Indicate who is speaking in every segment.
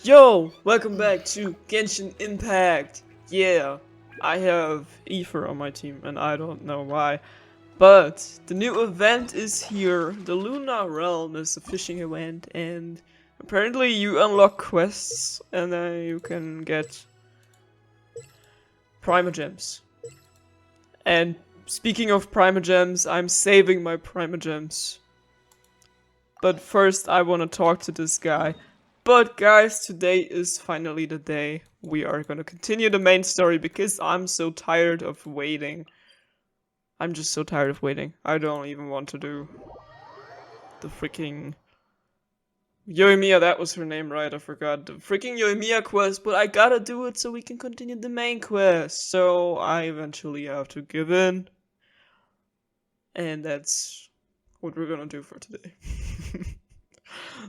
Speaker 1: Yo, welcome back to Genshin Impact. Yeah, I have Aether on my team and I don't know why. But the new event is here. The Lunar Realm is a fishing event and apparently you unlock quests and then you can get Primogems. And speaking of Primogems, I'm saving my Primogems. But first I want to talk to this guy. But guys, today is finally the day. We are gonna continue the main story because I'm so tired of waiting. I'm just so tired of waiting. I don't even want to do the freaking Yoimiya, that was her name, right? I forgot. The freaking Yoimiya quest, but I gotta do it so we can continue the main quest. So I eventually have to give in. And that's what we're gonna do for today.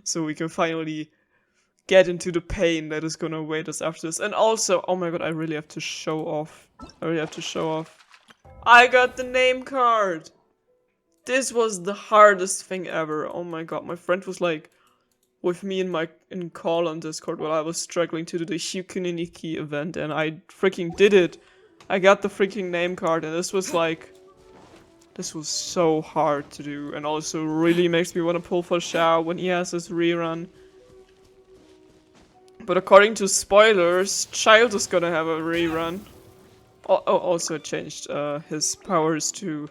Speaker 1: So we can finally get into the pain that is gonna await us after this. And also, oh my god, I really have to show off. I got the name card! This was the hardest thing ever. Oh my god, my friend was like with me in call on Discord while I was struggling to do the Hyukuniniki event, and I freaking did it. I got the freaking name card, and this was so hard to do, and also really makes me want to pull for Xiao when he has his rerun. But according to spoilers, Child is gonna have a rerun. Oh, also changed his powers to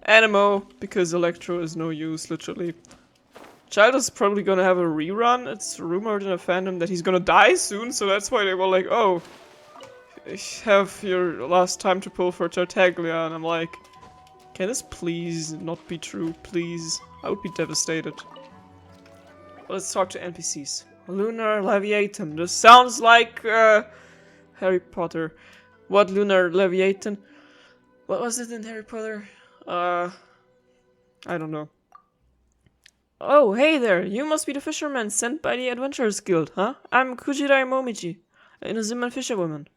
Speaker 1: Animo, because Electro is no use, literally. Child is probably gonna have a rerun. It's rumored in a fandom that he's gonna die soon, so that's why they were like, oh, have your last time to pull for Tartaglia, and I'm like, can this please not be true, please? I would be devastated. Let's talk to NPCs. Lunar Leviathan. This sounds like Harry Potter. What Lunar Leviathan? What was it in Harry Potter? I don't know. Oh, hey there. You must be the fisherman sent by the Adventurers Guild, huh? I'm Kujirai Momiji, an Inuzuman fisherwoman.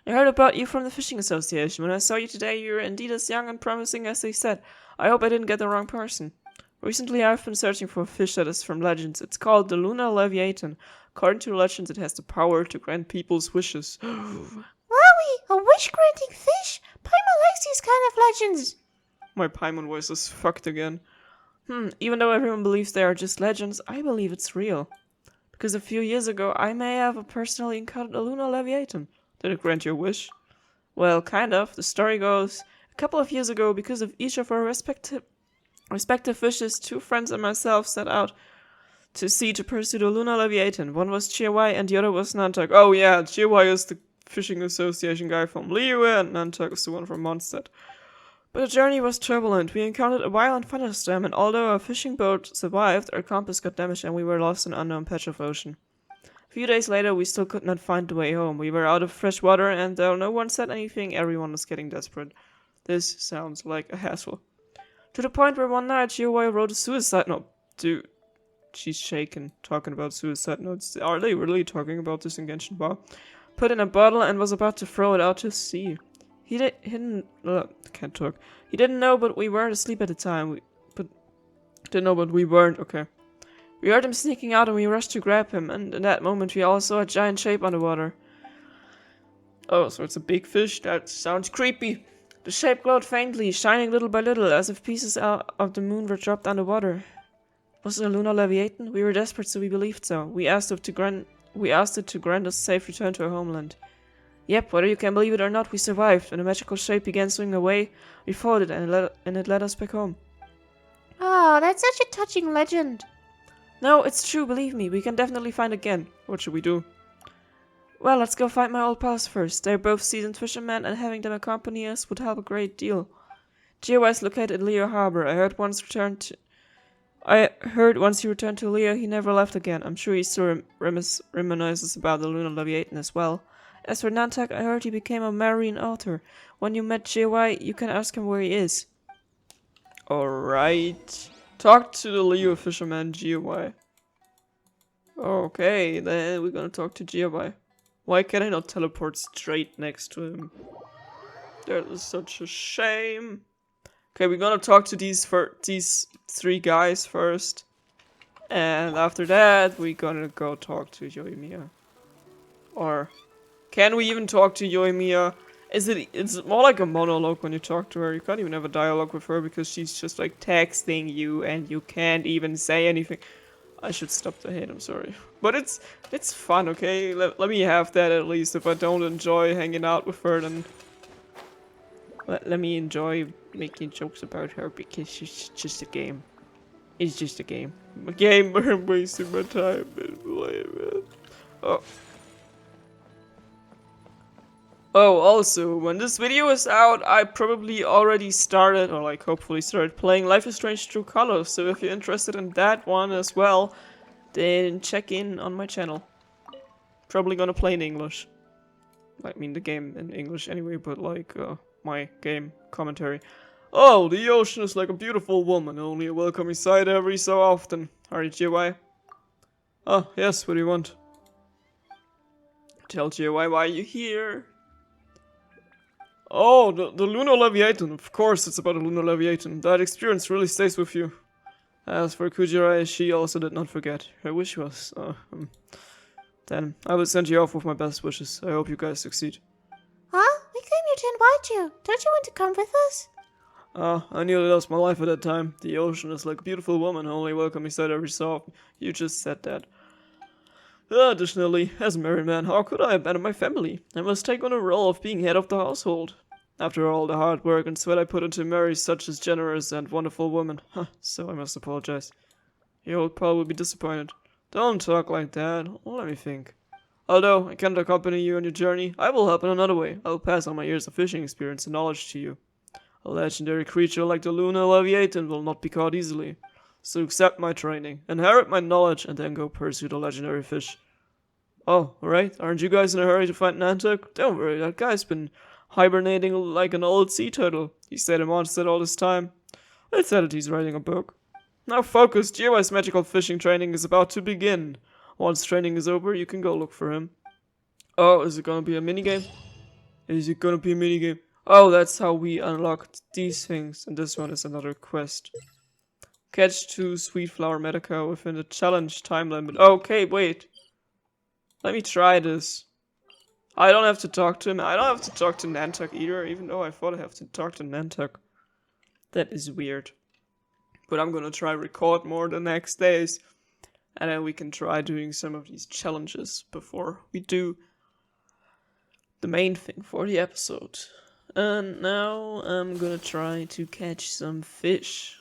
Speaker 1: I heard about you from the Fishing Association. When I saw you today, you're indeed as young and promising as they said. I hope I didn't get the wrong person. Recently, I've been searching for a fish that is from legends. It's called the Lunar Leviathan. According to legends, it has the power to grant people's wishes.
Speaker 2: Wowie! A wish-granting fish? Paimon likes these kind of legends.
Speaker 1: My Paimon voice is fucked again. Even though everyone believes they are just legends, I believe it's real. Because a few years ago, I may have personally encountered a Lunar Leviathan. Did it grant your wish? Well, kind of. The story goes, a couple of years ago, because of each of our respective wishes, two friends and myself set out to sea to pursue the Lunar Leviathan. One was Chiawai and the other was Nantak. Oh yeah, Chiawai is the fishing association guy from Liyue and Nantak is the one from Mondstadt. But the journey was turbulent. We encountered a violent thunderstorm, and although our fishing boat survived, our compass got damaged and we were lost in an unknown patch of ocean. A few days later, we still could not find the way home. We were out of fresh water, and though no one said anything, everyone was getting desperate. This sounds like a hassle. To the point where one night, Chiawai wrote a suicide note. Dude, she's shaken, talking about suicide notes. Are they really talking about this in Genshin Bar? Put in a bottle and was about to throw it out to sea. He didn't know, but we weren't asleep at the time. We weren't, okay. We heard him sneaking out and we rushed to grab him, and in that moment we all saw a giant shape underwater. Oh, so it's a big fish? That sounds creepy. The shape glowed faintly, shining little by little, as if pieces of the moon were dropped underwater. Was it a Lunar Leviathan? We were desperate, so we believed so. We asked it to grant us safe return to our homeland. Yep, whether you can believe it or not, we survived. When the magical shape began swimming away, we followed it and it led us back home.
Speaker 2: Oh, that's such a touching legend.
Speaker 1: No, it's true, believe me. We can definitely find again. What should we do? Well, let's go find my old pals first. They're both seasoned fishermen, and having them accompany us would help a great deal. Giawa is located in Leo Harbor. I heard once he returned to Leo, he never left again. I'm sure he still reminisces about the Lunar Leviathan as well. As for Nantak, I heard he became a marine author. When you met Giawa, you can ask him where he is. Alright. Talk to the Leo fisherman, Giawa. Okay, then we're gonna talk to Giawa. Why can I not teleport straight next to him? That is such a shame. Okay, we're gonna talk to these three guys first. And after that, we're gonna go talk to Yoimiya. Or can we even talk to Yoimiya? It's more like a monologue when you talk to her. You can't even have a dialogue with her because she's just like texting you and you can't even say anything. I should stop the hate, I'm sorry. But it's fun, okay? Let me have that at least. If I don't enjoy hanging out with her, then let me enjoy making jokes about her because she's just a game. It's just a game. A game where I'm wasting my time and playing it. Oh. Oh, also, when this video is out, I probably already started, or like hopefully started playing Life is Strange True Colors, so if you're interested in that one as well, then check in on my channel. Probably gonna play in English. I mean the game in English anyway, but like, my game commentary. Oh, the ocean is like a beautiful woman, only a welcoming sight every so often. Are you GY? Oh, yes, what do you want? Tell GY why you're here. Oh, the Lunar Leviathan. Of course it's about a Lunar Leviathan. That experience really stays with you. As for Kujirai, she also did not forget. Her wish was, then I will send you off with my best wishes. I hope you guys succeed.
Speaker 2: Huh? We came here to invite you. Don't you want to come with us?
Speaker 1: I nearly lost my life at that time. The ocean is like a beautiful woman, only welcoming sight every so often. You just said that. Additionally, as a married man, how could I abandon my family? I must take on a role of being head of the household. After all the hard work and sweat I put into marrying such a generous and wonderful woman, so I must apologize. Your old pal will be disappointed. Don't talk like that. Let me think. Although I can't accompany you on your journey, I will help in another way. I will pass on my years of fishing experience and knowledge to you. A legendary creature like the Lunar Leviathan will not be caught easily. So accept my training, inherit my knowledge, and then go pursue the legendary fish. Oh, alright. Aren't you guys in a hurry to find Nantuk? Don't worry, that guy's been hibernating like an old sea turtle. He stayed in Mondstadt all this time. It said that he's writing a book. Now focus, GY's magical fishing training is about to begin. Once training is over, you can go look for him. Oh, is it gonna be a minigame? Is it gonna be a minigame? Oh, that's how we unlocked these things, and this one is another quest. Catch 2 sweet flower medica within the challenge time limit. Okay, wait. Let me try this. I don't have to talk to him. I don't have to talk to Nantuk either, even though I thought I have to talk to Nantuk. That is weird. But I'm gonna try record more the next days. And then we can try doing some of these challenges before we do the main thing for the episode. And now I'm gonna try to catch some fish.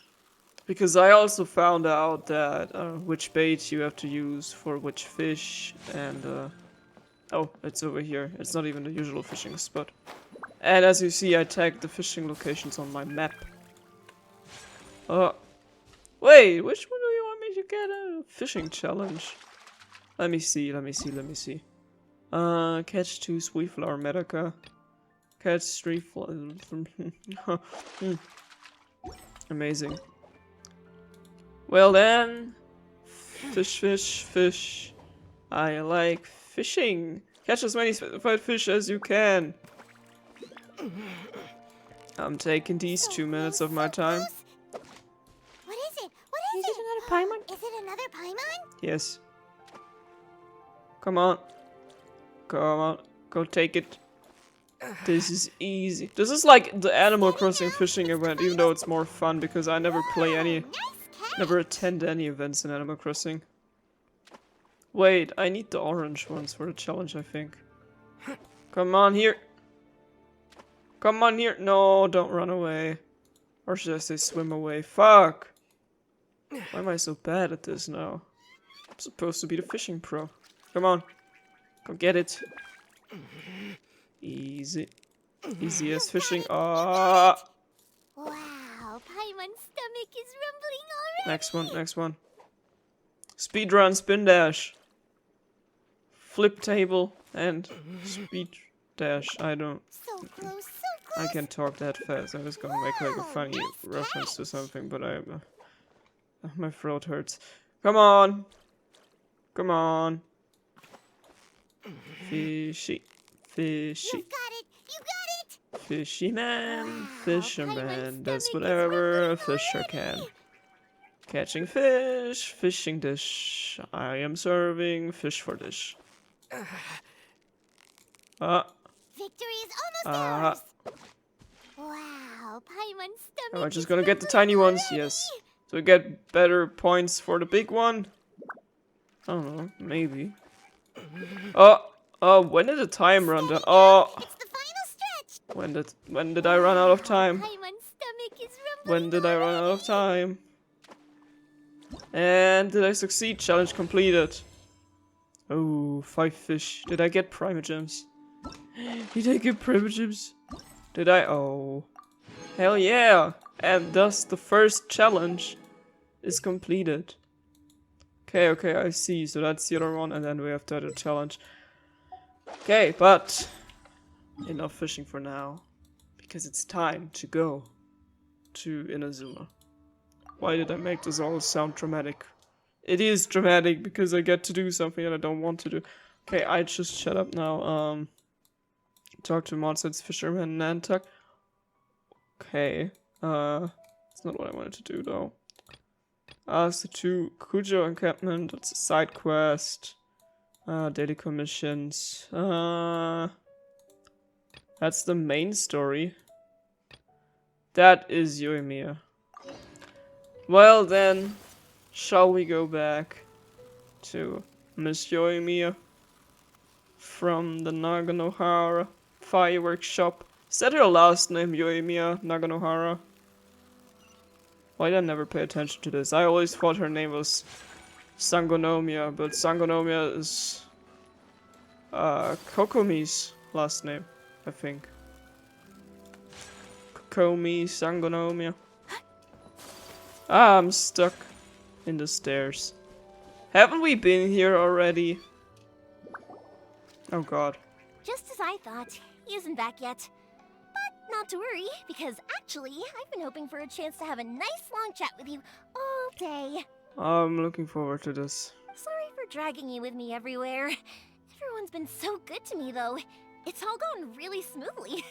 Speaker 1: Because I also found out that which bait you have to use for which fish, and oh, it's over here. It's not even the usual fishing spot. And as you see, I tagged the fishing locations on my map. Wait, which one do you want me to get a fishing challenge? Let me see. Catch 2 sweet flower medica. Catch 3 Amazing. Well then, fish. I like fishing. Catch as many specified fish as you can. I'm taking these 2 minutes of my time.
Speaker 2: What is it? Is it another Paimon? Is it another Paimon?
Speaker 1: Yes. Come on. Go take it. This is easy. This is like the Animal Crossing fishing event, even though it's more fun because I never play any... Never attend any events in Animal Crossing. Wait, I need the orange ones for the challenge, I think. Come on here. Come on here. No, don't run away. Or should I say swim away? Fuck. Why am I so bad at this now? I'm supposed to be the fishing pro. Come on. Go get it. Easy. Easy as fishing. Ah.
Speaker 2: Wow, Paimon's stomach is rumbling already.
Speaker 1: Next one. Speedrun, spin dash. Flip table and speed dash. I don't.
Speaker 2: So close, so close.
Speaker 1: I can't talk that fast. I was gonna make like a funny reference to something, but my throat hurts. Come on. Fishy.
Speaker 2: You got it.
Speaker 1: Fishy man,
Speaker 2: Wow,
Speaker 1: fisherman
Speaker 2: Paimon's
Speaker 1: does
Speaker 2: stomach is
Speaker 1: whatever a
Speaker 2: rumbling
Speaker 1: fisher can.
Speaker 2: already.
Speaker 1: Catching fish, fishing dish. I am serving fish for dish.
Speaker 2: Victory is almost ours. Wow, Paimon's stomach
Speaker 1: Am I just
Speaker 2: is
Speaker 1: gonna get the
Speaker 2: rumbling
Speaker 1: tiny ones?
Speaker 2: already.
Speaker 1: Yes. So we get better points for the big one? I don't know, maybe. Oh, when did the time run down? Oh,
Speaker 2: It's the final stretch.
Speaker 1: when did I run out of time?
Speaker 2: Paimon's stomach is rumbling
Speaker 1: When did I run out of time? And did I succeed? Challenge completed. Oh, 5 fish. Did I get primogems? Did I get primogems? Did I? Oh. Hell yeah! And thus the first challenge is completed. Okay, I see. So that's the other one, and then we have the other challenge. Okay, but enough fishing for now. Because it's time to go to Inazuma. Why did I make this all sound dramatic? It is dramatic because I get to do something that I don't want to do. Okay, I just shut up now. Talk to Monsters, Fisherman, Nantuck. Okay, it's not what I wanted to do though. Ask the 2 Kujo encampment, that's a side quest. Daily commissions. That's the main story. That is Yoimiya. Well then, shall we go back to Miss Yoimiya from the Naganohara fireworks shop? Is that her last name, Yoimiya Naganohara? Why did I never pay attention to this? I always thought her name was Sangonomiya, but Sangonomiya is Kokomi's last name, I think. Kokomi, Sangonomiya. I'm stuck in the stairs. Haven't we been here already? Oh god.
Speaker 2: Just as I thought, he isn't back yet. But not to worry, because actually, I've been hoping for a chance to have a nice long chat with you all day.
Speaker 1: I'm looking forward to this.
Speaker 2: Sorry for dragging you with me everywhere. Everyone's been so good to me, though. It's all gone really smoothly.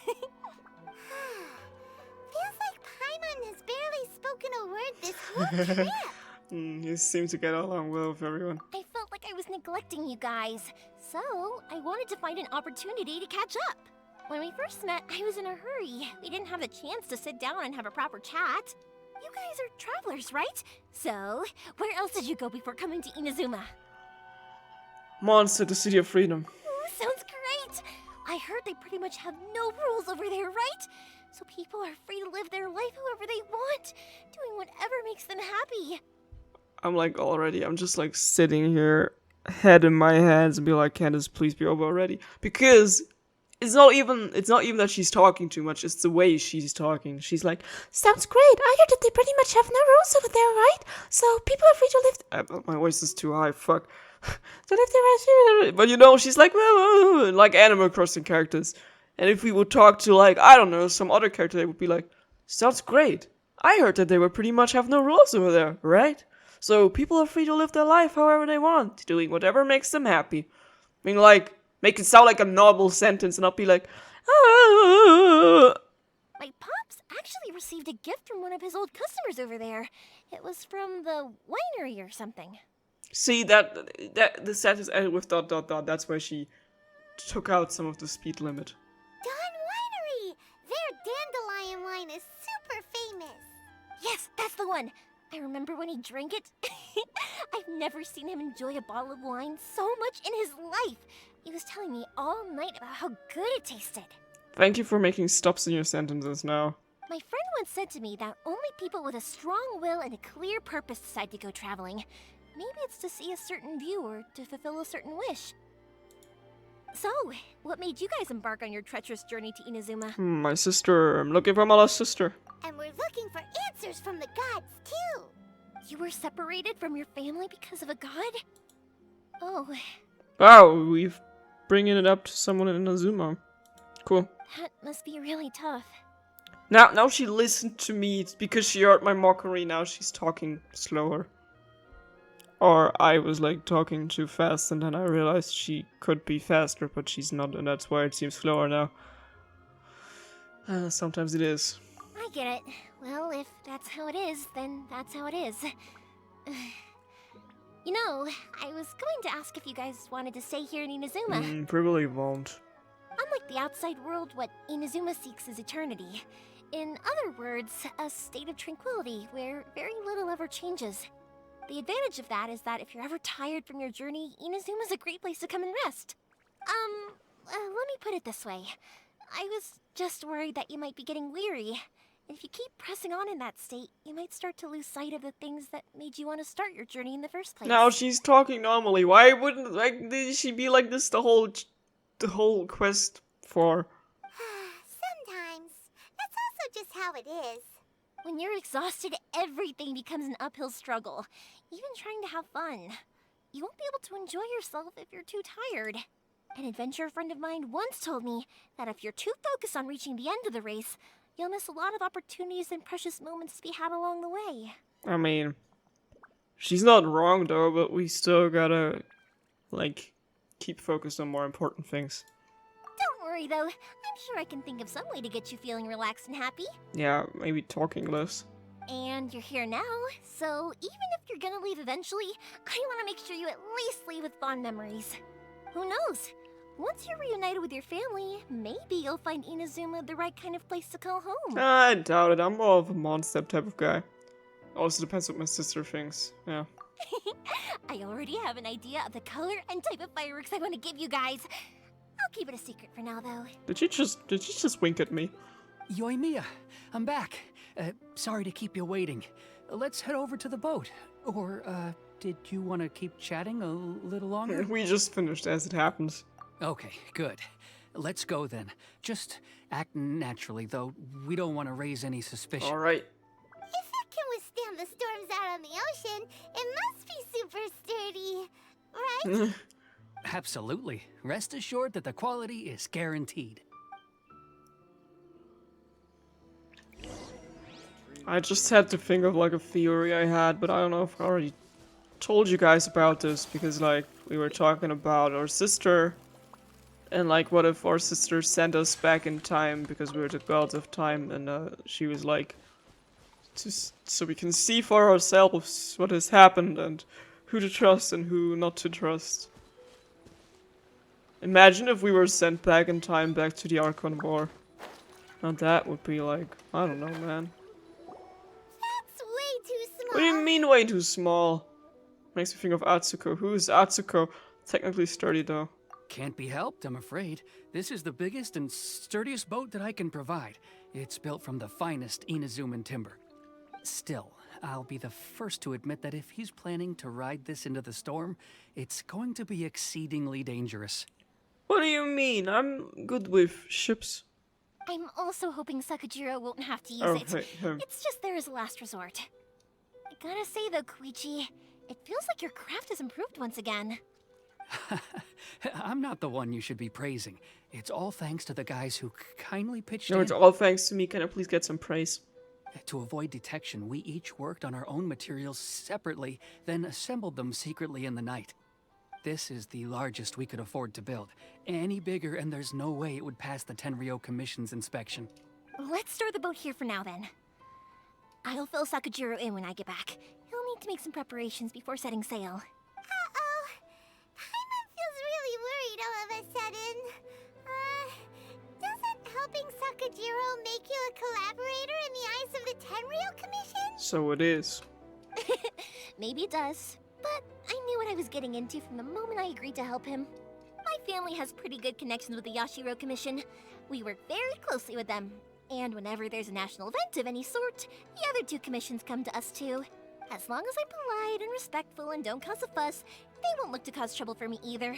Speaker 2: Feels like Paimon has barely spoken a word this whole trip.
Speaker 1: You seem to get along well with everyone.
Speaker 2: I felt like I was neglecting you guys, so I wanted to find an opportunity to catch up. When we first met, I was in a hurry. We didn't have the chance to sit down and have a proper chat. You guys are travelers, right? So, where else did you go before coming to Inazuma?
Speaker 1: Monster, the City of Freedom.
Speaker 2: Ooh, sounds great! I heard they pretty much have no rules over there, right? So people are free to live their life however they want, doing whatever makes them happy.
Speaker 1: I'm just like sitting here, head in my hands, and be like, Candace, please be over already. Because it's not even that she's talking too much, it's the way she's talking. She's like,
Speaker 2: sounds great. I heard that they pretty much have no rules over there, right? So people are free to live.
Speaker 1: My voice is too high, fuck. So live their lives. But you know, she's like Animal Crossing characters. And if we would talk to, like, I don't know, some other character, they would be like, sounds great. I heard that they would pretty much have no rules over there, right? So people are free to live their life however they want, doing whatever makes them happy. I mean, like, make it sound like a normal sentence and not be like, ah.
Speaker 2: My pops actually received a gift from one of his old customers over there. It was from the winery or something.
Speaker 1: See, that the sentence ended with ... That's why she took out some of the speed limit.
Speaker 2: Dawn Winery! Their dandelion wine is super famous. Yes, that's the one. I remember when he drank it. I've never seen him enjoy a bottle of wine so much in his life. He was telling me all night about how good it tasted.
Speaker 1: Thank you for making stops in your sentences now.
Speaker 2: My friend once said to me that only people with a strong will and a clear purpose decide to go traveling. Maybe it's to see a certain view or to fulfill a certain wish. So, what made you guys embark on your treacherous journey to Inazuma?
Speaker 1: My sister. I'm looking for my lost sister.
Speaker 2: And we're looking for answers from the gods, too. You were separated from your family because of a god? Oh.
Speaker 1: Wow, we're bringing it up to someone in Inazuma. Cool.
Speaker 2: That must be really tough.
Speaker 1: Now she listened to me. It's because she heard my mockery. Now she's talking slower. Or I was like talking too fast and then I realized she could be faster, but she's not, and that's why it seems slower now. Sometimes it is.
Speaker 2: I get it. Well, if that's how it is, then that's how it is. You know, I was going to ask if you guys wanted to stay here in Inazuma.
Speaker 1: Probably won't.
Speaker 2: Unlike the outside world, what Inazuma seeks is eternity. In other words, a state of tranquility where very little ever changes. The advantage of that is that if you're ever tired from your journey, Inazuma's a great place to come and rest. Let me put it this way. I was just worried that you might be getting weary. If you keep pressing on in that state, you might start to lose sight of the things that made you want to start your journey in the first place.
Speaker 1: Now she's talking normally. Why wouldn't she be like this the whole quest for?
Speaker 2: Sometimes. That's also just how it is. When you're exhausted, everything becomes an uphill struggle. Even trying to have fun. You won't be able to enjoy yourself if you're too tired. An adventurer friend of mine once told me that if you're too focused on reaching the end of the race, you'll miss a lot of opportunities and precious moments to be had along the way.
Speaker 1: I mean, she's not wrong though, but we still gotta, like, keep focused on more important things.
Speaker 2: Don't worry though, I'm sure I can think of some way to get you feeling relaxed and happy.
Speaker 1: Yeah, maybe talking less.
Speaker 2: And you're here now, so even if you're gonna leave eventually, I want to make sure you at least leave with fond memories. Who knows? Once you're reunited with your family, maybe you'll find Inazuma the right kind of place to call home.
Speaker 1: I doubt it. I'm more of a Mondstep type of guy. Also depends what my sister thinks. Yeah.
Speaker 2: I already have an idea of the color and type of fireworks I want to give you guys. I'll keep it a secret for now, though.
Speaker 1: Did she just wink at me?
Speaker 3: Yoimiya, I'm back. Sorry to keep you waiting. Let's head over to the boat. Or, did you want to keep chatting a little longer?
Speaker 1: We just finished as it happens.
Speaker 3: Okay, good. Let's go then. Just act naturally, though. We don't want to raise any suspicion.
Speaker 1: Alright.
Speaker 2: If it can withstand the storms out on the ocean, it must be super sturdy, right?
Speaker 3: Absolutely. Rest assured that the quality is guaranteed.
Speaker 1: I just had to think of like a theory I had, but I don't know if I already told you guys about this, because like we were talking about our sister, and like what if our sister sent us back in time because we were the gods of time, and she was like, so we can see for ourselves what has happened and who to trust and who not to trust. Imagine if we were sent back in time, back to the Archon War. Now that would be like, I don't know, man.
Speaker 2: That's way too small.
Speaker 1: What do you mean way too small? Makes me think of Atsuko. Who is Atsuko? Technically sturdy though.
Speaker 3: Can't be helped, I'm afraid. This is the biggest and sturdiest boat that I can provide. It's built from the finest Inazuman timber. Still, I'll be the first to admit that if he's planning to ride this into the storm, it's going to be exceedingly dangerous.
Speaker 1: What do you mean? I'm good with ships.
Speaker 2: I'm also hoping Sakajiro won't have to use
Speaker 1: Oh,
Speaker 2: it.
Speaker 1: hey, him.
Speaker 2: It's just there as a last resort. I gotta say though, Koichi, it feels like your craft has improved once again.
Speaker 3: I'm not the one you should be praising. It's all thanks to the guys who kindly pitched
Speaker 1: No,
Speaker 3: in.
Speaker 1: it's all thanks to me. Can I please get some praise?
Speaker 3: To avoid detection, we each worked on our own materials separately, then assembled them secretly in the night. This is the largest we could afford to build. Any bigger and there's no way it would pass the Tenryou Commission's inspection.
Speaker 2: Let's store the boat here for now then. I'll fill Sakajiro in when I get back. He'll need to make some preparations before setting sail. Uh-oh. Paimon feels really worried all of a sudden. Doesn't helping Sakajiro make you a collaborator in the eyes of the Tenryou Commission?
Speaker 1: So it is.
Speaker 2: Maybe it does, but I knew what I was getting into from the moment I agreed to help him. My family has pretty good connections with the Yashiro Commission. We work very closely with them. And whenever there's a national event of any sort, the other two commissions come to us too. As long as I'm polite and respectful and don't cause a fuss, they won't look to cause trouble for me either.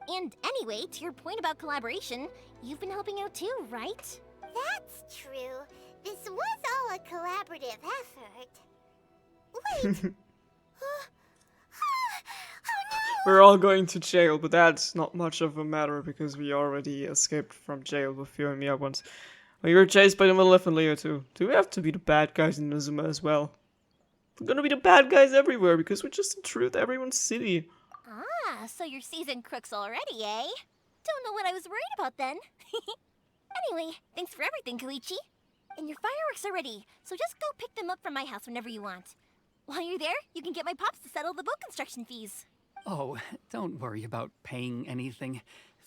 Speaker 2: And anyway, to your point about collaboration, you've been helping out too, right? That's true. This was all a collaborative effort. Wait.
Speaker 1: We're all going to jail, but that's not much of a matter because we already escaped from jail with you and me once. We were chased by the Maleficent Leo too. Do we have to be the bad guys in Inazuma as well? We're gonna be the bad guys everywhere because we just intrude everyone's city.
Speaker 2: Ah, so you're seasoned crooks already, eh? Don't know what I was worried about then. Anyway, thanks for everything, Koichi. And your fireworks are ready, so just go pick them up from my house whenever you want. While you're there, you can get my pops to settle the boat construction fees.
Speaker 3: Oh, don't worry about paying anything.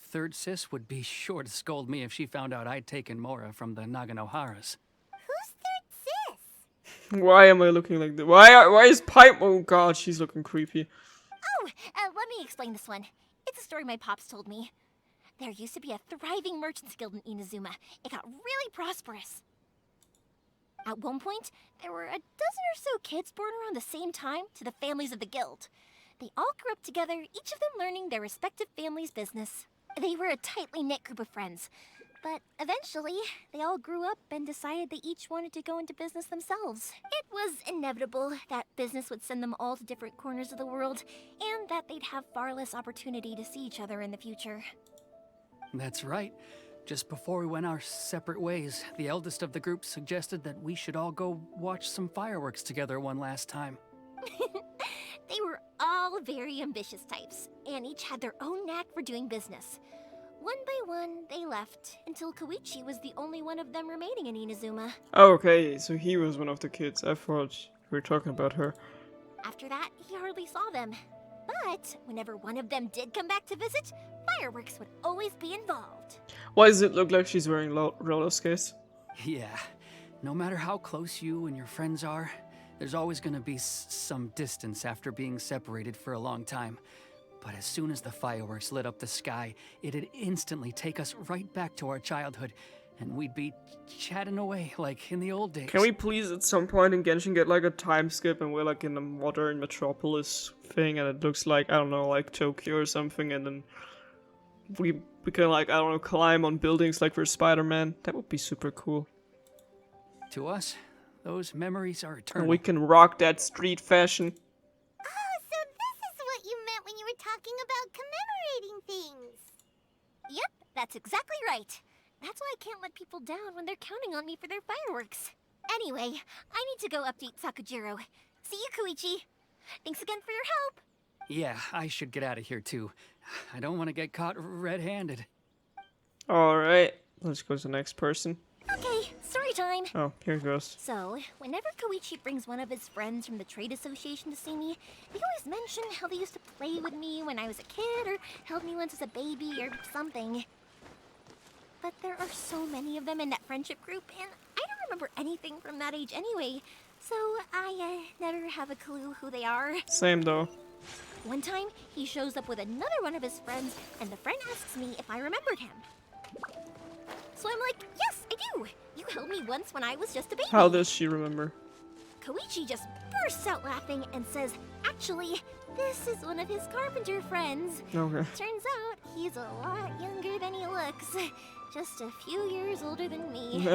Speaker 3: Third Sis would be sure to scold me if she found out I'd taken Mora from the Naganoharas.
Speaker 2: Who's Third Sis?
Speaker 1: Why am I looking like this? Why is Pipe? Oh god, she's looking creepy.
Speaker 2: Oh, let me explain this one. It's a story my pops told me. There used to be a thriving merchants guild in Inazuma. It got really prosperous. At one point, there were a dozen or so kids born around the same time to the families of the guild. They all grew up together, each of them learning their respective family's business. They were a tightly knit group of friends. But eventually, they all grew up and decided they each wanted to go into business themselves. It was inevitable that business would send them all to different corners of the world, and that they'd have far less opportunity to see each other in the future.
Speaker 3: That's right. Just before we went our separate ways, the eldest of the group suggested that we should all go watch some fireworks together one last time.
Speaker 2: They were all very ambitious types, and each had their own knack for doing business. One by one, they left, until Koichi was the only one of them remaining in Inazuma.
Speaker 1: Oh, okay, so he was one of the kids. I thought we were talking about her.
Speaker 2: After that, he hardly saw them. But whenever one of them did come back to visit, fireworks would always be involved.
Speaker 1: Why does it look like she's wearing roller skates?
Speaker 3: Yeah, no matter how close you and your friends are, there's always gonna be some distance after being separated for a long time. But as soon as the fireworks lit up the sky, it'd instantly take us right back to our childhood, and we'd be chatting away like in the old days.
Speaker 1: Can we please at some point in Genshin get like a time skip and we're like in a modern metropolis thing and it looks like, I don't know, like Tokyo or something, and then we can like, I don't know, climb on buildings like we're Spider-Man? That would be super cool.
Speaker 3: To us, those memories are eternal.
Speaker 1: And we can rock that street fashion.
Speaker 2: Oh, so this is what you meant when you were talking about commemorating things. Yep, that's exactly right. That's why I can't let people down when they're counting on me for their fireworks. Anyway, I need to go update Sakujiro. See you, Koichi. Thanks again for your help.
Speaker 3: Yeah, I should get out of here too. I don't want to get caught red-handed.
Speaker 1: Alright, let's go to the next person.
Speaker 2: Okay, story time.
Speaker 1: Oh, here it goes.
Speaker 2: So, whenever Koichi brings one of his friends from the trade association to see me, they always mention how they used to play with me when I was a kid, or held me once as a baby, or something. But there are so many of them in that friendship group, and I don't remember anything from that age anyway, so I never have a clue who they are.
Speaker 1: Same though.
Speaker 2: One time, he shows up with another one of his friends, and the friend asks me if I remembered him. So I'm like, yes, I do. You held me once when I was just a baby.
Speaker 1: How does she remember?
Speaker 2: Koichi just bursts out laughing and says, actually, this is one of his carpenter friends.
Speaker 1: Okay.
Speaker 2: Turns out, he's a lot younger than he looks. Just a few years older than me.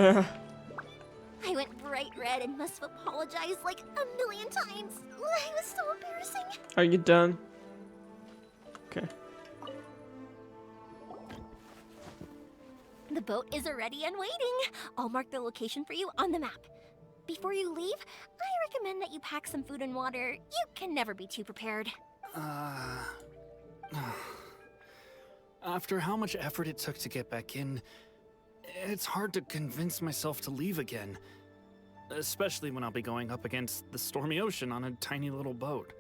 Speaker 2: I went bright red and must have apologized like a million times. It was so embarrassing.
Speaker 1: Are you done? Okay.
Speaker 2: The boat is ready and waiting. I'll mark the location for you on the map. Before you leave, I recommend that you pack some food and water. You can never be too prepared.
Speaker 4: After how much effort it took to get back in, it's hard to convince myself to leave again. Especially when I'll be going up against the stormy ocean on a tiny little boat.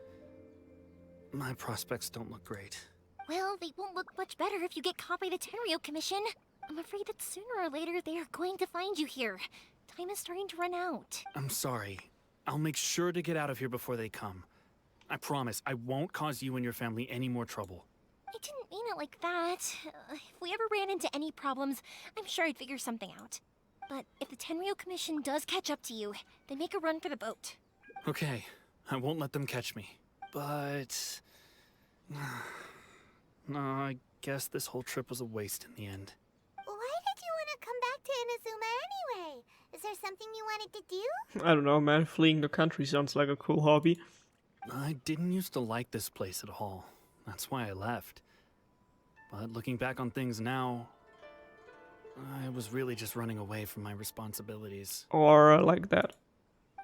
Speaker 4: My prospects don't look great.
Speaker 2: Well, they won't look much better if you get caught by the Tenryou Commission. I'm afraid that sooner or later they are going to find you here. Time is starting to run out.
Speaker 4: I'm sorry. I'll make sure to get out of here before they come. I promise I won't cause you and your family any more trouble.
Speaker 2: I didn't mean it like that. If we ever ran into any problems, I'm sure I'd figure something out. But if the Tenryou Commission does catch up to you, they make a run for the boat.
Speaker 4: Okay, I won't let them catch me. But... no, I guess this whole trip was a waste in the end.
Speaker 2: Why did you want to come back to Inazuma anyway? Is there something you wanted to do?
Speaker 1: I don't know, man. Fleeing the country sounds like a cool hobby.
Speaker 4: I didn't used to like this place at all. That's why I left. But looking back on things now, I was really just running away from my responsibilities.
Speaker 1: Or like that.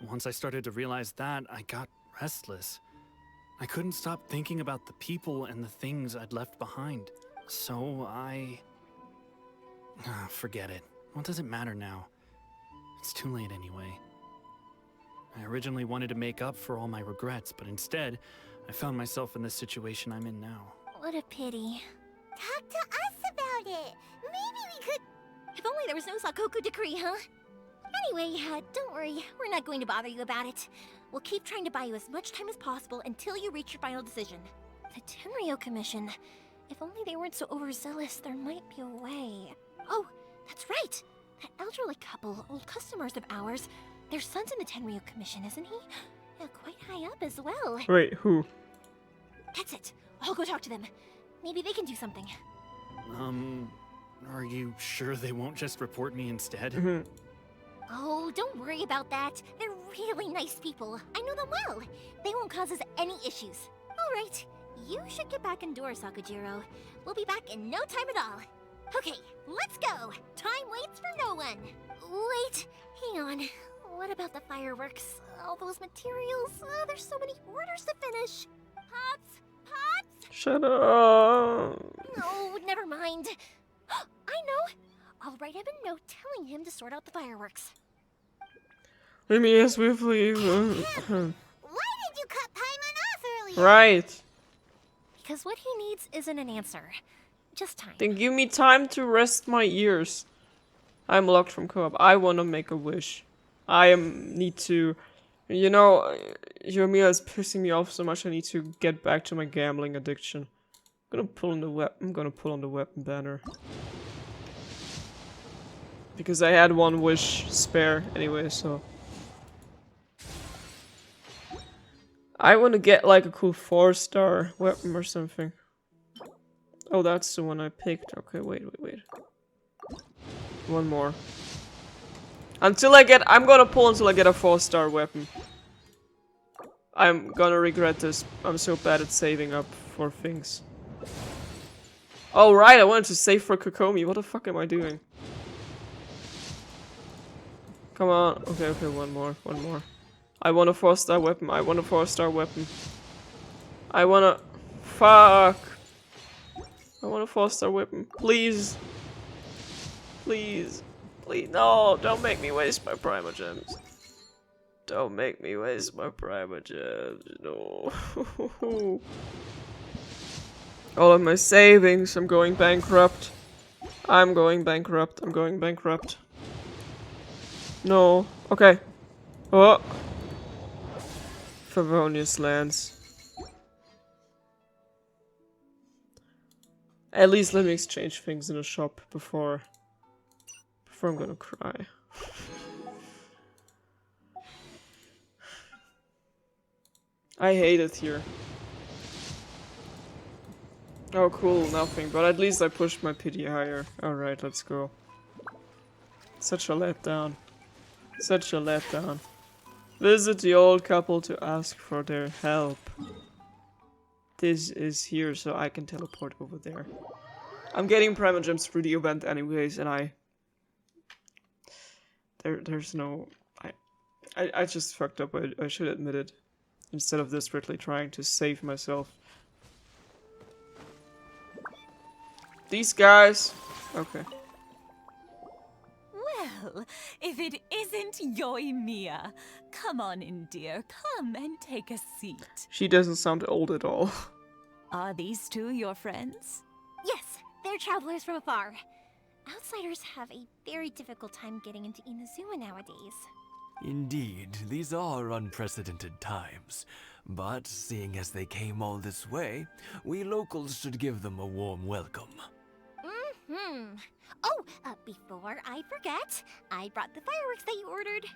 Speaker 4: Once I started to realize that, I got restless. I couldn't stop thinking about the people and the things I'd left behind. So forget it. What does it matter now? It's too late anyway. I originally wanted to make up for all my regrets, but instead, I found myself in the situation I'm in now.
Speaker 2: What a pity. Talk to us about it. Maybe we could... If only there was no Sakoku decree, huh? Anyway, don't worry. We're not going to bother you about it. We'll keep trying to buy you as much time as possible until you reach your final decision. The Tenryo Commission. If only they weren't so overzealous, there might be a way. Oh, that's right! That elderly couple, old customers of ours, their son's in the Tenryo Commission, isn't he? Yeah, quite high up as well.
Speaker 1: Wait, who?
Speaker 2: That's it. I'll go talk to them. Maybe they can do something.
Speaker 4: Are you sure they won't just report me instead?
Speaker 2: Oh, don't worry about that. They're really nice people. I know them well. They won't cause us any issues. All right, you should get back indoors, Sakujiro. We'll be back in no time at all. Okay, let's go. Time waits for no one. Wait, hang on. What about the fireworks? All those materials? There's so many orders to finish. Pops? Pops?
Speaker 1: Shut up.
Speaker 2: No, never mind. I know. I'll write him a note telling him to sort out the fireworks.
Speaker 1: Let me ask swiftly.
Speaker 2: Why did you cut Paimon off earlier?
Speaker 1: Right.
Speaker 2: Because what he needs isn't an answer. Just time.
Speaker 1: Then give me time to rest my ears. I'm locked from co-op. I want to make a wish. Need to... You know, Yomiya is pissing me off so much I need to get back to my gambling addiction. I'm gonna pull on the weapon banner. Because I had one wish spare anyway, so... I want to get like a cool 4-star weapon or something. Oh, that's the one I picked. Okay, wait. One more. I'm gonna pull until I get a 4-star weapon. I'm gonna regret this. I'm so bad at saving up for things. Oh right, I wanted to save for Kokomi. What the fuck am I doing? Come on. Okay, one more. I want a 4-star weapon. I want a 4-star weapon. I want a... Fuck. I want a 4-star weapon. Please. Please. Please. No, don't make me waste my Primogems. Don't make me waste my Primogems. No. All of my savings. I'm going bankrupt. I'm going bankrupt. No. Okay. Oh. Favonius lands. At least let me exchange things in a shop before I'm gonna cry. I hate it here. Oh cool, nothing, but at least I pushed my pity higher. Alright, let's go. Such a letdown. Such a letdown. Visit the old couple to ask for their help. This is here, so I can teleport over there. I'm getting Primogems through the event anyways, and there's no... I just fucked up, I should admit it. Instead of desperately trying to save myself. These guys... Okay.
Speaker 5: Well, if it isn't Yoimiya. Come on in, dear. Come and take a seat.
Speaker 1: She doesn't sound old at all.
Speaker 5: Are these two your friends?
Speaker 2: Yes, they're travelers from afar. Outsiders have a very difficult time getting into Inazuma nowadays.
Speaker 6: Indeed, these are unprecedented times. But seeing as they came all this way, we locals should give them a warm welcome.
Speaker 2: Oh, before I forget, I brought the fireworks that you ordered.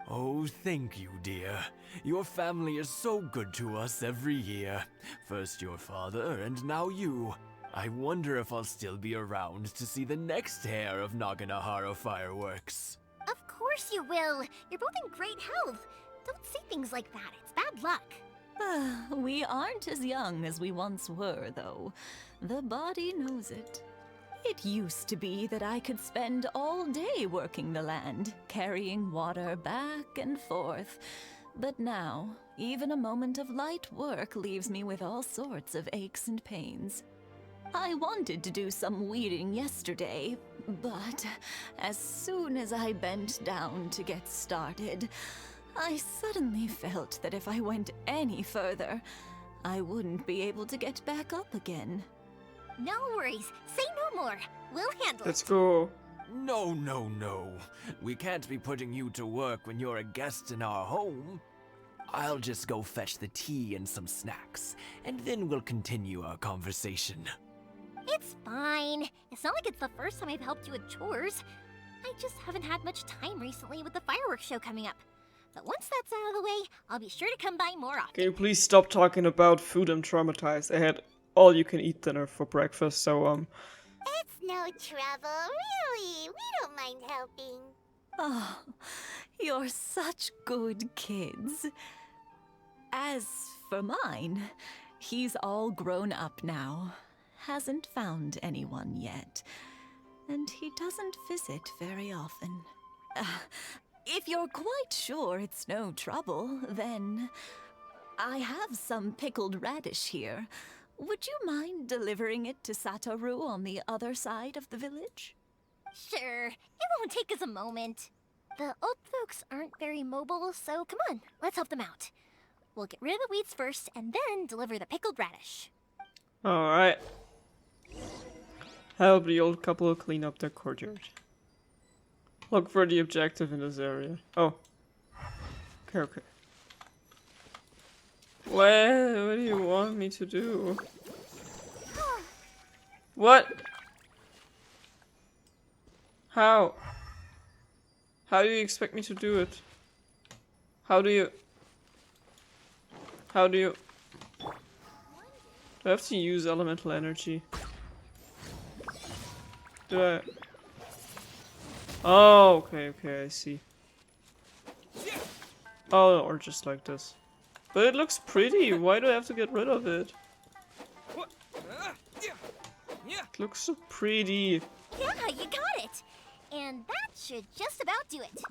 Speaker 6: Oh, thank you, dear. Your family is so good to us every year. First your father, and now you. I wonder if I'll still be around to see the next hair of Naganahara fireworks.
Speaker 2: Of course you will. You're both in great health. Don't say things like that. It's bad luck.
Speaker 5: We aren't as young as we once were, though. The body knows it. It used to be that I could spend all day working the land, carrying water back and forth. But now, even a moment of light work leaves me with all sorts of aches and pains. I wanted to do some weeding yesterday, but as soon as I bent down to get started, I suddenly felt that if I went any further, I wouldn't be able to get back up again.
Speaker 2: No worries. Say no more. We'll handle
Speaker 1: Let's
Speaker 2: it.
Speaker 1: go.
Speaker 6: No, no, no. We can't be putting you to work when you're a guest in our home. I'll just go fetch the tea and some snacks, and then we'll continue our conversation.
Speaker 2: It's fine. It's not like it's the first time I've helped you with chores. I just haven't had much time recently with the fireworks show coming up. But once that's out of the way, I'll be sure to come by more often.
Speaker 1: Can you please stop talking about food? I'm traumatized. I had all you can eat dinner for breakfast, so
Speaker 2: It's no trouble, really. We don't mind helping.
Speaker 5: Oh, you're such good kids. As for mine, he's all grown up now. Hasn't found anyone yet. And he doesn't visit very often. If you're quite sure it's no trouble, then I have some pickled radish here. Would you mind delivering it to Satoru on the other side of the village?
Speaker 2: Sure, it won't take us a moment. The old folks aren't very mobile, so come on, let's help them out. We'll get rid of the weeds first and then deliver the pickled radish.
Speaker 1: alright. Help the old couple clean up their courtyard. Look for the objective in this area. Oh. Okay. What do you want me to do? What? How? How do you expect me to do it? How do you... Do I have to use elemental energy? Do I... Oh, okay, I see. Oh, or just like this. But it looks pretty, why do I have to get rid of it? It looks so pretty.
Speaker 2: Yeah, you got it! And that should just about do it.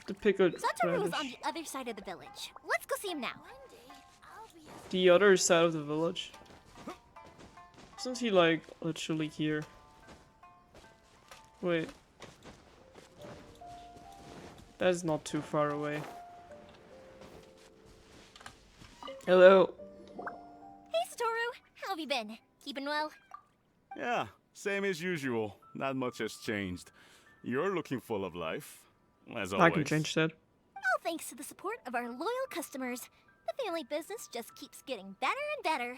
Speaker 1: The pickled
Speaker 2: Satoru is on
Speaker 1: radish.
Speaker 2: the other side of the village. Let's go see him now.
Speaker 1: The other side of the village. Isn't he like literally here? Wait. That's not too far away. Hello.
Speaker 2: Hey, Satoru! How have you been? Keeping well?
Speaker 7: Yeah, same as usual. Not much has changed. You're looking full of life, as always.
Speaker 1: I can change that.
Speaker 2: All thanks to the support of our loyal customers. The family business just keeps getting better and better.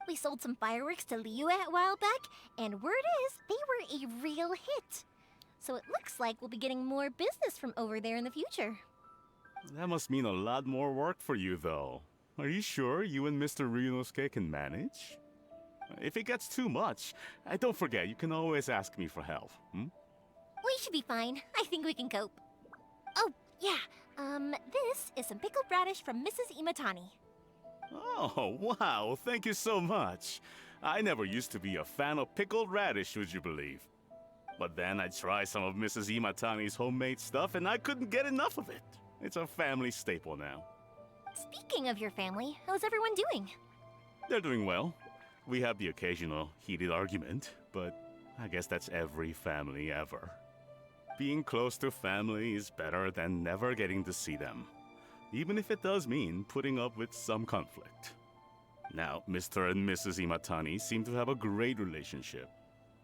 Speaker 2: We sold some fireworks to Liu a while back, and word is they were a real hit. So it looks like we'll be getting more business from over there in the future.
Speaker 7: That must mean a lot more work for you, though. Are you sure you and Mr. Ryunosuke can manage? If it gets too much, don't forget, you can always ask me for help, hmm?
Speaker 2: We should be fine. I think we can cope. Oh, yeah. This is some pickled radish from Mrs. Imatani.
Speaker 7: Oh, wow, thank you so much. I never used to be a fan of pickled radish, would you believe? But then I tried some of Mrs. Imatani's homemade stuff and I couldn't get enough of it. It's a family staple now.
Speaker 2: Speaking of your family, how's everyone doing?
Speaker 7: They're doing well. We have the occasional heated argument, but I guess that's every family ever. Being close to family is better than never getting to see them, even if it does mean putting up with some conflict. Now, Mr. and Mrs. Imatani seem to have a great relationship,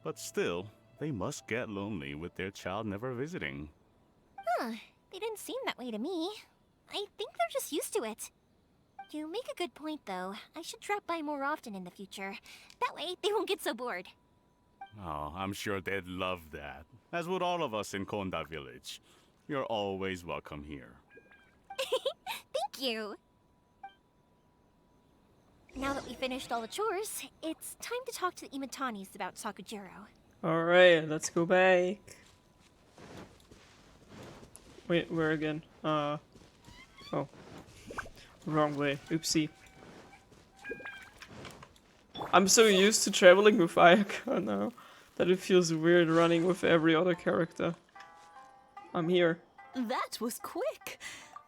Speaker 7: but still, they must get lonely with their child never visiting.
Speaker 2: Huh, they didn't seem that way to me. I think they're just used to it. You make a good point, though. I should drop by more often in the future. That way, they won't get so bored.
Speaker 7: Oh, I'm sure they'd love that, as would all of us in Konda Village. You're always welcome here.
Speaker 2: Thank you! Now that we finished all the chores, it's time to talk to the Imatanis about Sakujiro.
Speaker 1: Alright, let's go back. Wait, where again? Oh. Wrong way. Oopsie. I'm so used to traveling with Ayaka now that it feels weird running with every other character. I'm here.
Speaker 5: That was quick.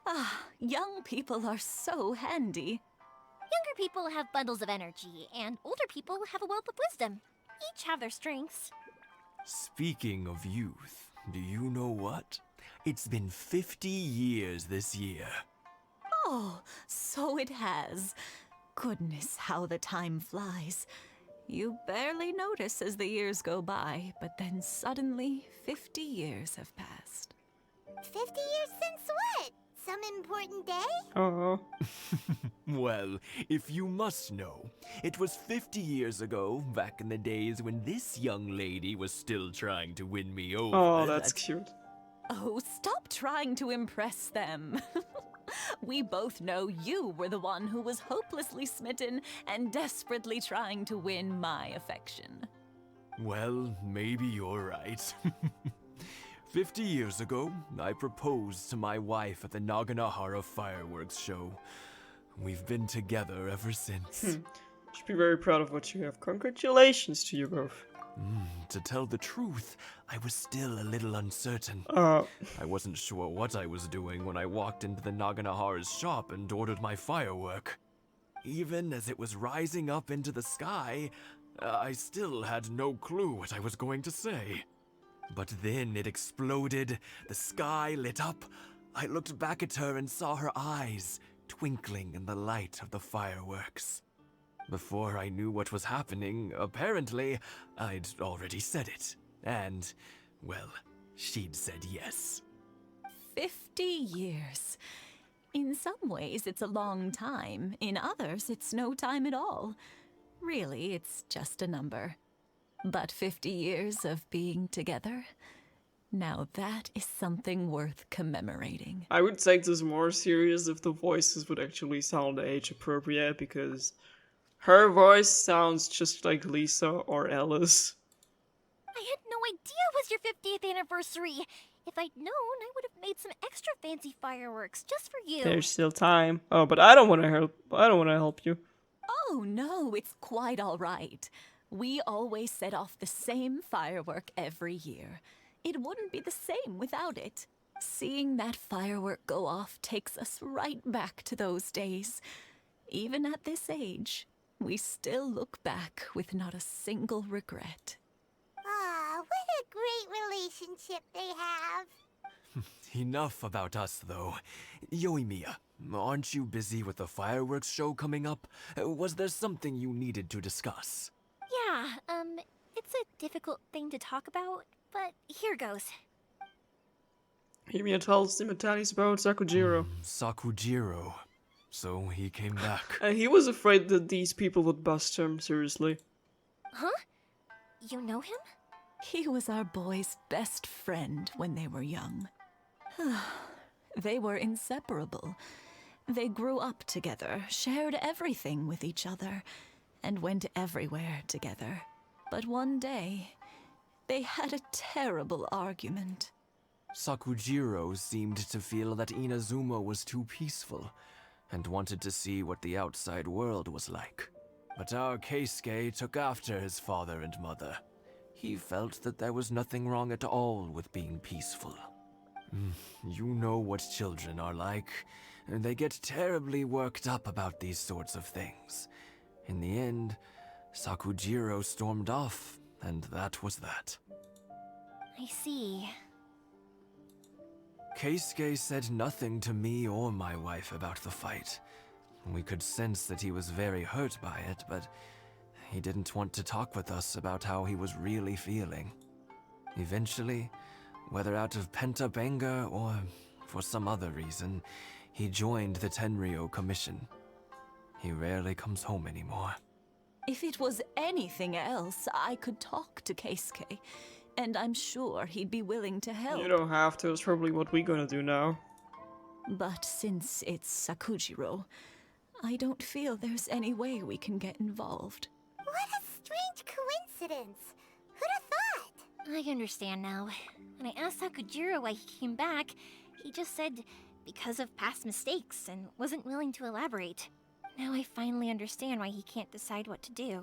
Speaker 5: Ah, young people are so handy.
Speaker 2: Younger people have bundles of energy, and older people have a wealth of wisdom. Each have their strengths.
Speaker 6: Speaking of youth, do you know what? It's been 50 years this year.
Speaker 5: Oh, so it has. Goodness, how the time flies. You barely notice as the years go by, but then suddenly 50 years have passed.
Speaker 2: 50 years since what? Some important day?
Speaker 1: Oh,
Speaker 6: Well, if you must know, it was 50 years ago, back in the days when this young lady was still trying to win me over.
Speaker 1: oh, that's
Speaker 6: that-
Speaker 1: cute.
Speaker 5: Oh, stop trying to impress them. We both know you were the one who was hopelessly smitten and desperately trying to win my affection.
Speaker 6: Well, maybe you're right. 50 years ago, I proposed to my wife at the Naganahara fireworks show. We've been together ever since.
Speaker 1: You should be very proud of what you have. Congratulations to you both.
Speaker 6: To tell the truth, I was still a little uncertain.
Speaker 1: Uh,
Speaker 6: I wasn't sure what I was doing when I walked into the Naganahara's shop and ordered my firework. Even as it was rising up into the sky, I still had no clue what I was going to say. But then it exploded, the sky lit up. I looked back at her and saw her eyes twinkling in the light of the fireworks. Before I knew what was happening, apparently, I'd already said it. And, well, she'd said yes.
Speaker 5: 50 years. In some ways, it's a long time. In others, it's no time at all. Really, it's just a number. But 50 years of being together? Now that is something worth commemorating.
Speaker 1: I would take this more serious if the voices would actually sound age appropriate, because her voice sounds just like Lisa or Alice.
Speaker 2: I had no idea it was your 50th anniversary. If I'd known, I would have made some extra fancy fireworks just for you.
Speaker 1: There's still time. Oh, but I don't want to help. I don't want to help you.
Speaker 5: Oh no, it's quite all right. We always set off the same firework every year. It wouldn't be the same without it. Seeing that firework go off takes us right back to those days. Even at this age, we still look back with not a single regret.
Speaker 2: Ah, what a great relationship they have.
Speaker 6: Enough about us, though. Yoimiya, aren't you busy with the fireworks show coming up? Was there something you needed to discuss?
Speaker 2: Yeah, it's a difficult thing to talk about, but here goes.
Speaker 1: Himiya tells Simatanis about Sakujiro.
Speaker 6: Sakujiro. So he came back.
Speaker 1: He was afraid that these people would bust him, seriously.
Speaker 2: Huh? You know him?
Speaker 5: He was our boys' best friend when they were young. They were inseparable. They grew up together, shared everything with each other, and went everywhere together. But one day, they had a terrible argument.
Speaker 6: Sakujiro seemed to feel that Inazuma was too peaceful, and wanted to see what the outside world was like. But our Keisuke took after his father and mother. He felt that there was nothing wrong at all with being peaceful. You know what children are like. They get terribly worked up about these sorts of things. In the end, Sakujiro stormed off, and that was that.
Speaker 2: I see.
Speaker 6: Keisuke said nothing to me or my wife about the fight. We could sense that he was very hurt by it, but he didn't want to talk with us about how he was really feeling. Eventually, whether out of pent-up anger or for some other reason, he joined the Tenryou Commission. He rarely comes home anymore.
Speaker 5: If it was anything else, I could talk to Keisuke, and I'm sure he'd be willing to help.
Speaker 1: You don't have to, it's probably what we're gonna do now.
Speaker 5: But since it's Sakujiro, I don't feel there's any way we can get involved.
Speaker 2: What a strange coincidence. Who'd have thought? I understand now. When I asked Sakujiro why he came back, he just said because of past mistakes and wasn't willing to elaborate. Now I finally understand why he can't decide what to do.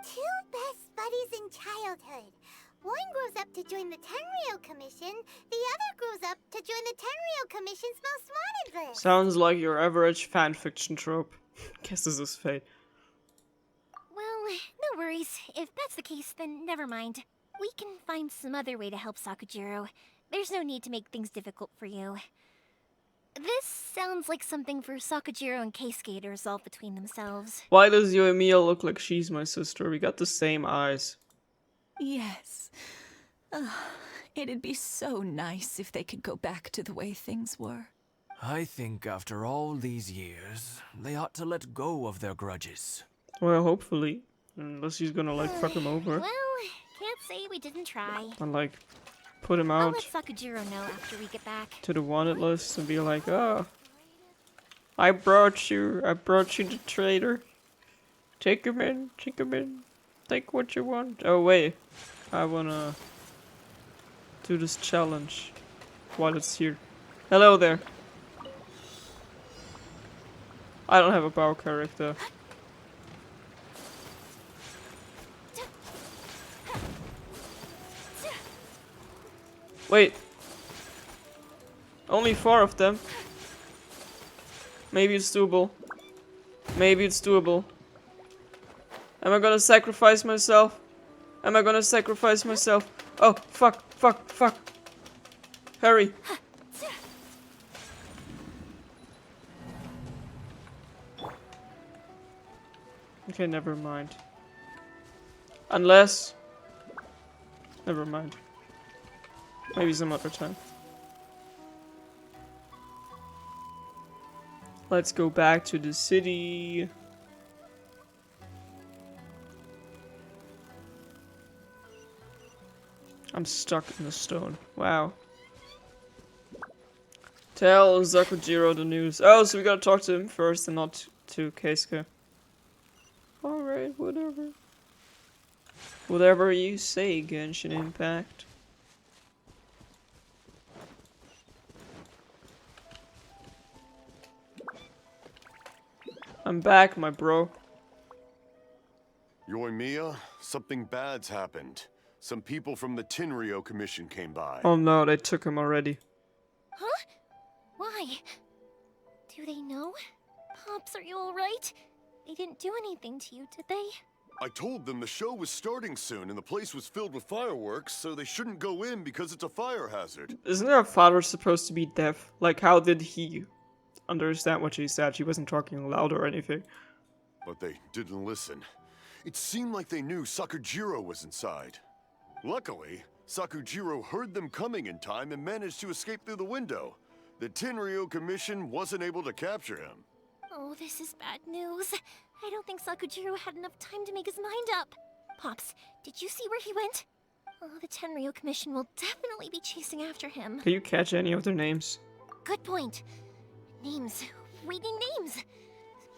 Speaker 2: Two best buddies in childhood. One grows up to join the Tenryou Commission, the other grows up to join the Tenryou Commission's most wanted list.
Speaker 1: Sounds like your average fanfiction trope. Guess this is fate.
Speaker 2: Well, no worries. If that's the case, then never mind. We can find some other way to help Sakujiro. There's no need to make things difficult for you. This sounds like something for Sakujiro and Keisuke to resolve between themselves.
Speaker 1: Why does Yoimiya look like she's my sister? We got the same eyes.
Speaker 5: Yes. It'd be so nice if they could go back to the way things were.
Speaker 6: I think after all these years, they ought to let go of their grudges.
Speaker 1: Well, hopefully. Unless he's gonna, like, fuck him over.
Speaker 2: Well, can't say we didn't try.
Speaker 1: And, like, put him
Speaker 2: I'll
Speaker 1: out
Speaker 2: let Sakujiro know after we get back.
Speaker 1: to the wanted list and be like, oh, I brought you the traitor. Take him in, take what you want. Oh, wait. I wanna do this challenge while it's here. Hello there. I don't have a power character. Wait. Only 4 of them. Maybe it's doable. Maybe it's doable. Am I gonna sacrifice myself? Am I gonna sacrifice myself? Oh, fuck. Hurry. Okay, never mind. Unless... Never mind. Maybe some other time. Let's go back to the city. I'm stuck in the stone. Wow. Tell Sakujiro the news. Oh, so we gotta talk to him first and not to Keisuke. Alright, whatever. Whatever you say, Genshin Impact. I'm back, my bro.
Speaker 8: Yoimiya, something bad's happened. Some people from the Tenryou Commission came by.
Speaker 1: Oh no, they took him already.
Speaker 2: Huh? Why? Do they know? Pops, are you alright? They didn't do anything to you, did they?
Speaker 8: I told them the show was starting soon and the place was filled with fireworks, so they shouldn't go in because it's a fire hazard.
Speaker 1: Isn't their father supposed to be deaf? Like, how did he understand what she said? She wasn't talking loud or anything.
Speaker 8: But they didn't listen. It seemed like they knew Sakujiro was inside. Luckily, Sakujiro heard them coming in time and managed to escape through the window. The Tenryou Commission wasn't able to capture him.
Speaker 2: Oh, this is bad news. I don't think Sakujiro had enough time to make his mind up. Pops, did you see where he went? Oh, the Tenryou Commission will definitely be chasing after him.
Speaker 1: Can you catch any of their names?
Speaker 2: Good point. Names. We need names.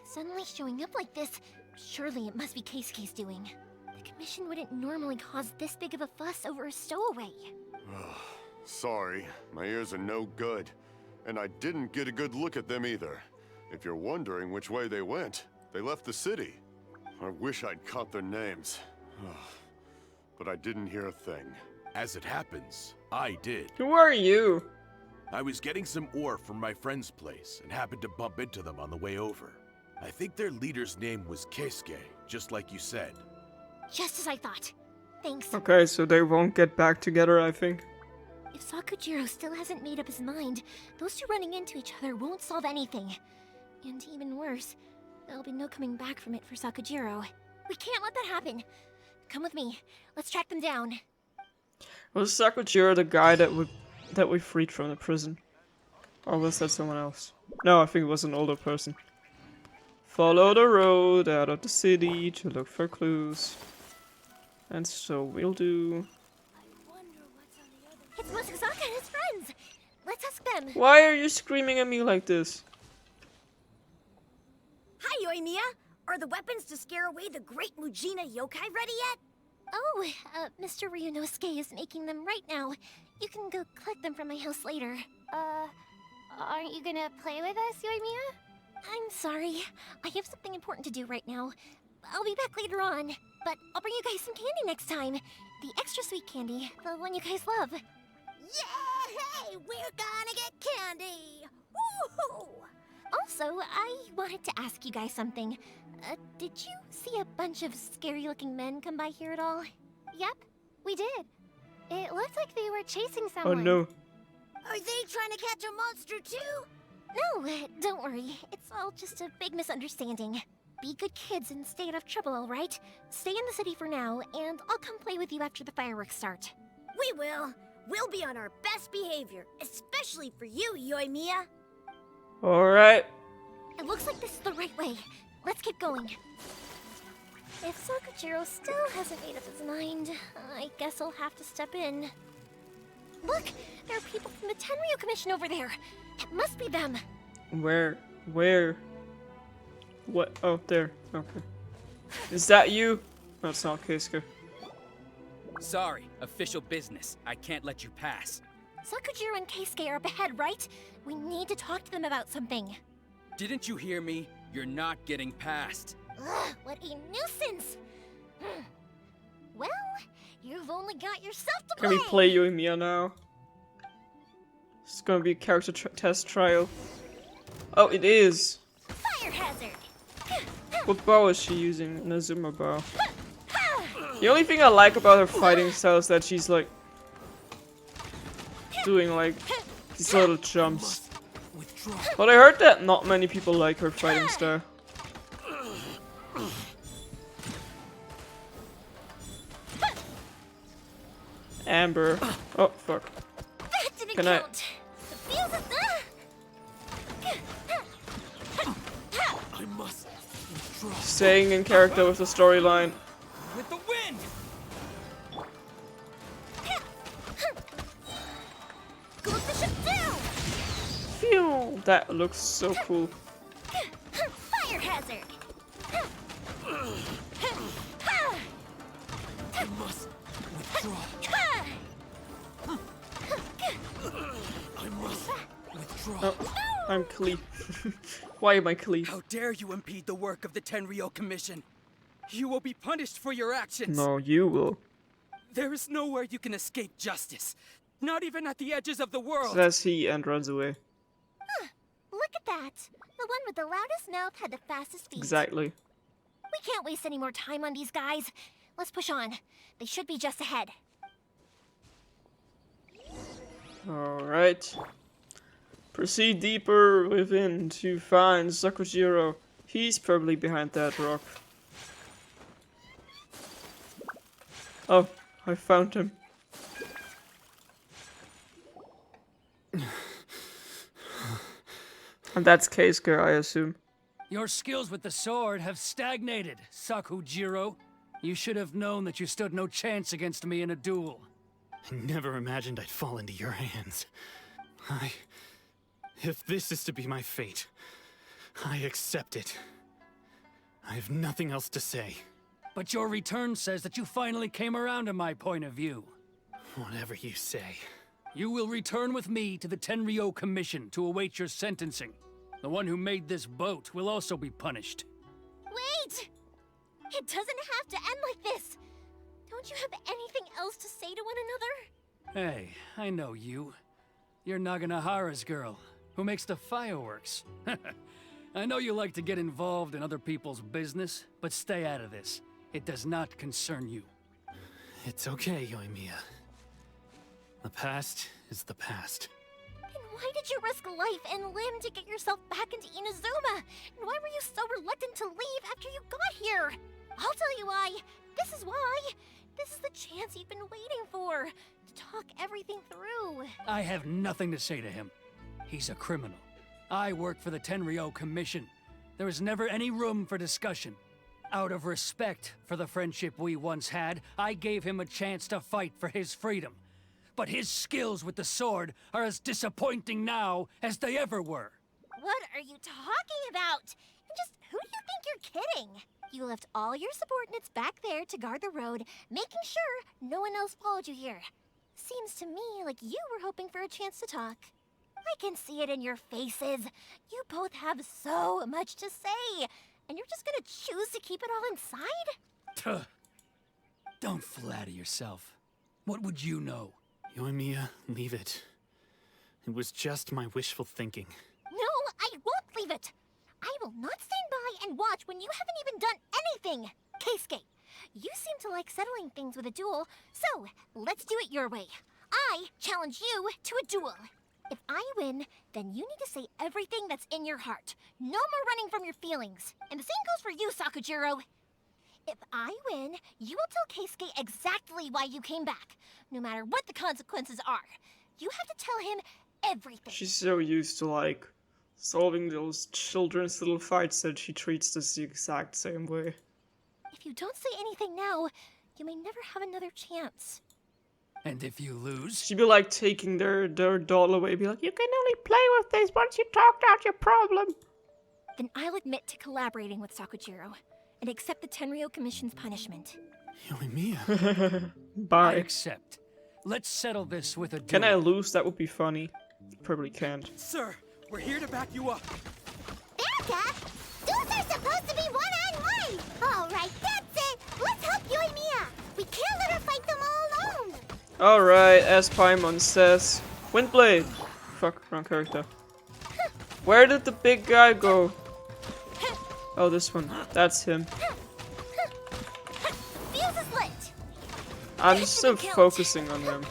Speaker 2: Suddenly showing up like this, surely it must be Keisuke's doing. The Commission wouldn't normally cause this big of a fuss over a stowaway.
Speaker 8: Sorry, my ears are no good. And I didn't get a good look at them either. If you're wondering which way they went, they left the city. I wish I'd caught their names. But I didn't hear a thing.
Speaker 9: As it happens, I did.
Speaker 1: Who are you?
Speaker 9: I was getting some ore from my friend's place and happened to bump into them on the way over. I think their leader's name was Keisuke, just like you said.
Speaker 2: Just as I thought. Thanks.
Speaker 1: Okay, so they won't get back together, I think.
Speaker 2: If Sakujiro still hasn't made up his mind, those two running into each other won't solve anything. And even worse, there'll be no coming back from it for Sakujiro. We can't let that happen. Come with me. Let's track them down.
Speaker 1: Was Sakujiro the guy that we freed from the prison? Or was that someone else? No, I think it was an older person. Follow the road out of the city to look for clues. And so we'll do.
Speaker 2: It's Masazaka and his friends. Let's ask them.
Speaker 1: Why are you screaming at me like this?
Speaker 10: Hi, Yoimiya. Are the weapons to scare away the great Mujina yokai ready yet?
Speaker 2: Oh, Mr. Ryunosuke is making them right now. You can go collect them from my house later. Aren't you gonna play with us, Yoimiya? I'm sorry. I have something important to do right now. I'll be back later on. But I'll bring you guys some candy next time. The extra sweet candy, the one you guys love.
Speaker 10: Yay! We're gonna get candy! Woohoo!
Speaker 2: Also, I wanted to ask you guys something. Did you see a bunch of scary-looking men come by here at all? Yep. We did. It looked like they were chasing
Speaker 1: Oh
Speaker 2: someone.
Speaker 1: no.
Speaker 10: Are they trying to catch a monster too?
Speaker 2: No, don't worry. It's all just a big misunderstanding. Be good kids and stay out of trouble, all right? Stay in the city for now, and I'll come play with you after the fireworks start.
Speaker 10: We will. We'll be on our best behavior, especially for you, Yoimiya.
Speaker 1: Alright.
Speaker 2: It looks like this is the right way. Let's keep going. If Sakujiro still hasn't made up his mind, I guess I'll have to step in. Look! There are people from the Tenryu Commission over there! It must be them!
Speaker 1: Where? What? Oh, there. Okay. Is that you? No, it's not Keisuke.
Speaker 11: Sorry, official business. I can't let you pass.
Speaker 2: Sakujiro and Keisuke are up ahead, right? We need to talk to them about something.
Speaker 11: Didn't you hear me? You're not getting past.
Speaker 2: Ugh, what a nuisance! Well, you've only got yourself to
Speaker 1: Can
Speaker 2: blame!
Speaker 1: we play Yoimiya now? It's gonna be a character test trial. Oh, it is!
Speaker 2: Fire hazard!
Speaker 1: What bow is she using? An Azuma bow. The only thing I like about her fighting style is that she's like doing like these little jumps. But I heard that not many people like her fighting style. Amber. Oh fuck.
Speaker 2: That didn't
Speaker 1: Can I-
Speaker 2: count! The fuse is...
Speaker 6: I must withdraw.
Speaker 1: Staying in character with the storyline.
Speaker 11: With the wind!
Speaker 2: Close the ship down!
Speaker 1: Phew! That looks so cool.
Speaker 2: Fire hazard!
Speaker 6: I must withdraw. I must withdraw.
Speaker 1: Oh, I'm Klee. Why am I Klee?
Speaker 11: How dare you impede the work of the Tenryo Commission? You will be punished for your actions.
Speaker 1: No, you will.
Speaker 11: There is nowhere you can escape justice. Not even at the edges of the world.
Speaker 1: Says he and runs away.
Speaker 2: Look at that! The one with the loudest mouth had the fastest feet.
Speaker 1: Exactly.
Speaker 2: We can't waste any more time on these guys. Let's push on. They should be just ahead.
Speaker 1: Alright. Proceed deeper within to find Sakujiro. He's probably behind that rock. Oh, I found him. And that's Keisuke, I assume.
Speaker 3: Your skills with the sword have stagnated, Sakujiro. You should have known that you stood no chance against me in a duel.
Speaker 4: I never imagined I'd fall into your hands. If this is to be my fate, I accept it. I have nothing else to say.
Speaker 3: But your return says that you finally came around to my point of view.
Speaker 4: Whatever you say.
Speaker 3: You will return with me to the Tenryo Commission to await your sentencing. The one who made this boat will also be punished.
Speaker 2: Wait! It doesn't have to end like this! Don't you have anything else to say to one another?
Speaker 3: Hey, I know you. You're Naganahara's girl, who makes the fireworks. I know you like to get involved in other people's business, but stay out of this. It does not concern you.
Speaker 4: It's okay, Yoimiya. The past is the past.
Speaker 2: And why did you risk life and limb to get yourself back into Inazuma? And why were you so reluctant to leave after you got here? I'll tell you why. This is why. This is the chance you've been waiting for. To talk everything through.
Speaker 3: I have nothing to say to him. He's a criminal. I work for the Tenryo Commission. There is never any room for discussion. Out of respect for the friendship we once had, I gave him a chance to fight for his freedom. But his skills with the sword are as disappointing now as they ever were.
Speaker 2: What are you talking about? And just who do you think you're kidding? You left all your subordinates back there to guard the road, making sure no one else followed you here. Seems to me like you were hoping for a chance to talk. I can see it in your faces. You both have so much to say, and you're just gonna choose to keep it all inside?
Speaker 3: Tuh. Don't flatter yourself. What would you know?
Speaker 4: Yoimiya, leave it. It was just my wishful thinking.
Speaker 2: No, I won't leave it. I will not stand by and watch when you haven't even done anything. Keisuke, You seem to like settling things with a duel, so let's do it your way. I challenge you to a duel. If I win, then you need to say everything that's in your heart. No more running from your feelings. And the same goes for you, Sakujiro. If I win, you will tell Keisuke exactly why you came back, no matter what the consequences are. You have to tell him everything.
Speaker 1: She's so used to, like, solving those children's little fights that she treats this the exact same way.
Speaker 2: If you don't say anything now, you may never have another chance.
Speaker 3: And if you lose?
Speaker 1: She'd be like taking their doll away, be like, you can only play with this once you talked out your problem.
Speaker 2: Then I'll admit to collaborating with Sakujiro and accept the Tenryou Commission's punishment.
Speaker 4: Yoimiya.
Speaker 3: I
Speaker 1: Bye.
Speaker 3: accept. Let's settle this with a duel.
Speaker 1: Can I lose? That would be funny. Probably can't.
Speaker 11: Sir, we're here to back you up.
Speaker 2: Backup? Duels are supposed to be one-on-one! Alright, that's it! Let's help Yoimiya! We can't let her fight them all alone!
Speaker 1: Alright, as Paimon says. Windblade! Fuck, wrong character. Where did the big guy go? Oh, this one. That's him.
Speaker 2: Fuse is lit!
Speaker 1: I'm still focusing on him.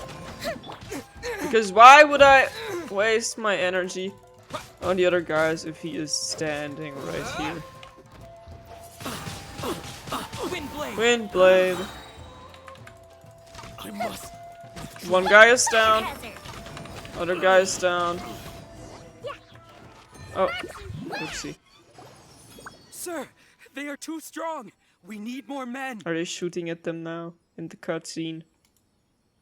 Speaker 1: Because why would I waste my energy on the other guys if he is standing right here? Windblade.
Speaker 9: I must.
Speaker 1: One guy is down. Other guy is down. Oh, oopsie.
Speaker 11: Sir, they are too strong. We need more men.
Speaker 1: Are they shooting at them now in the cutscene?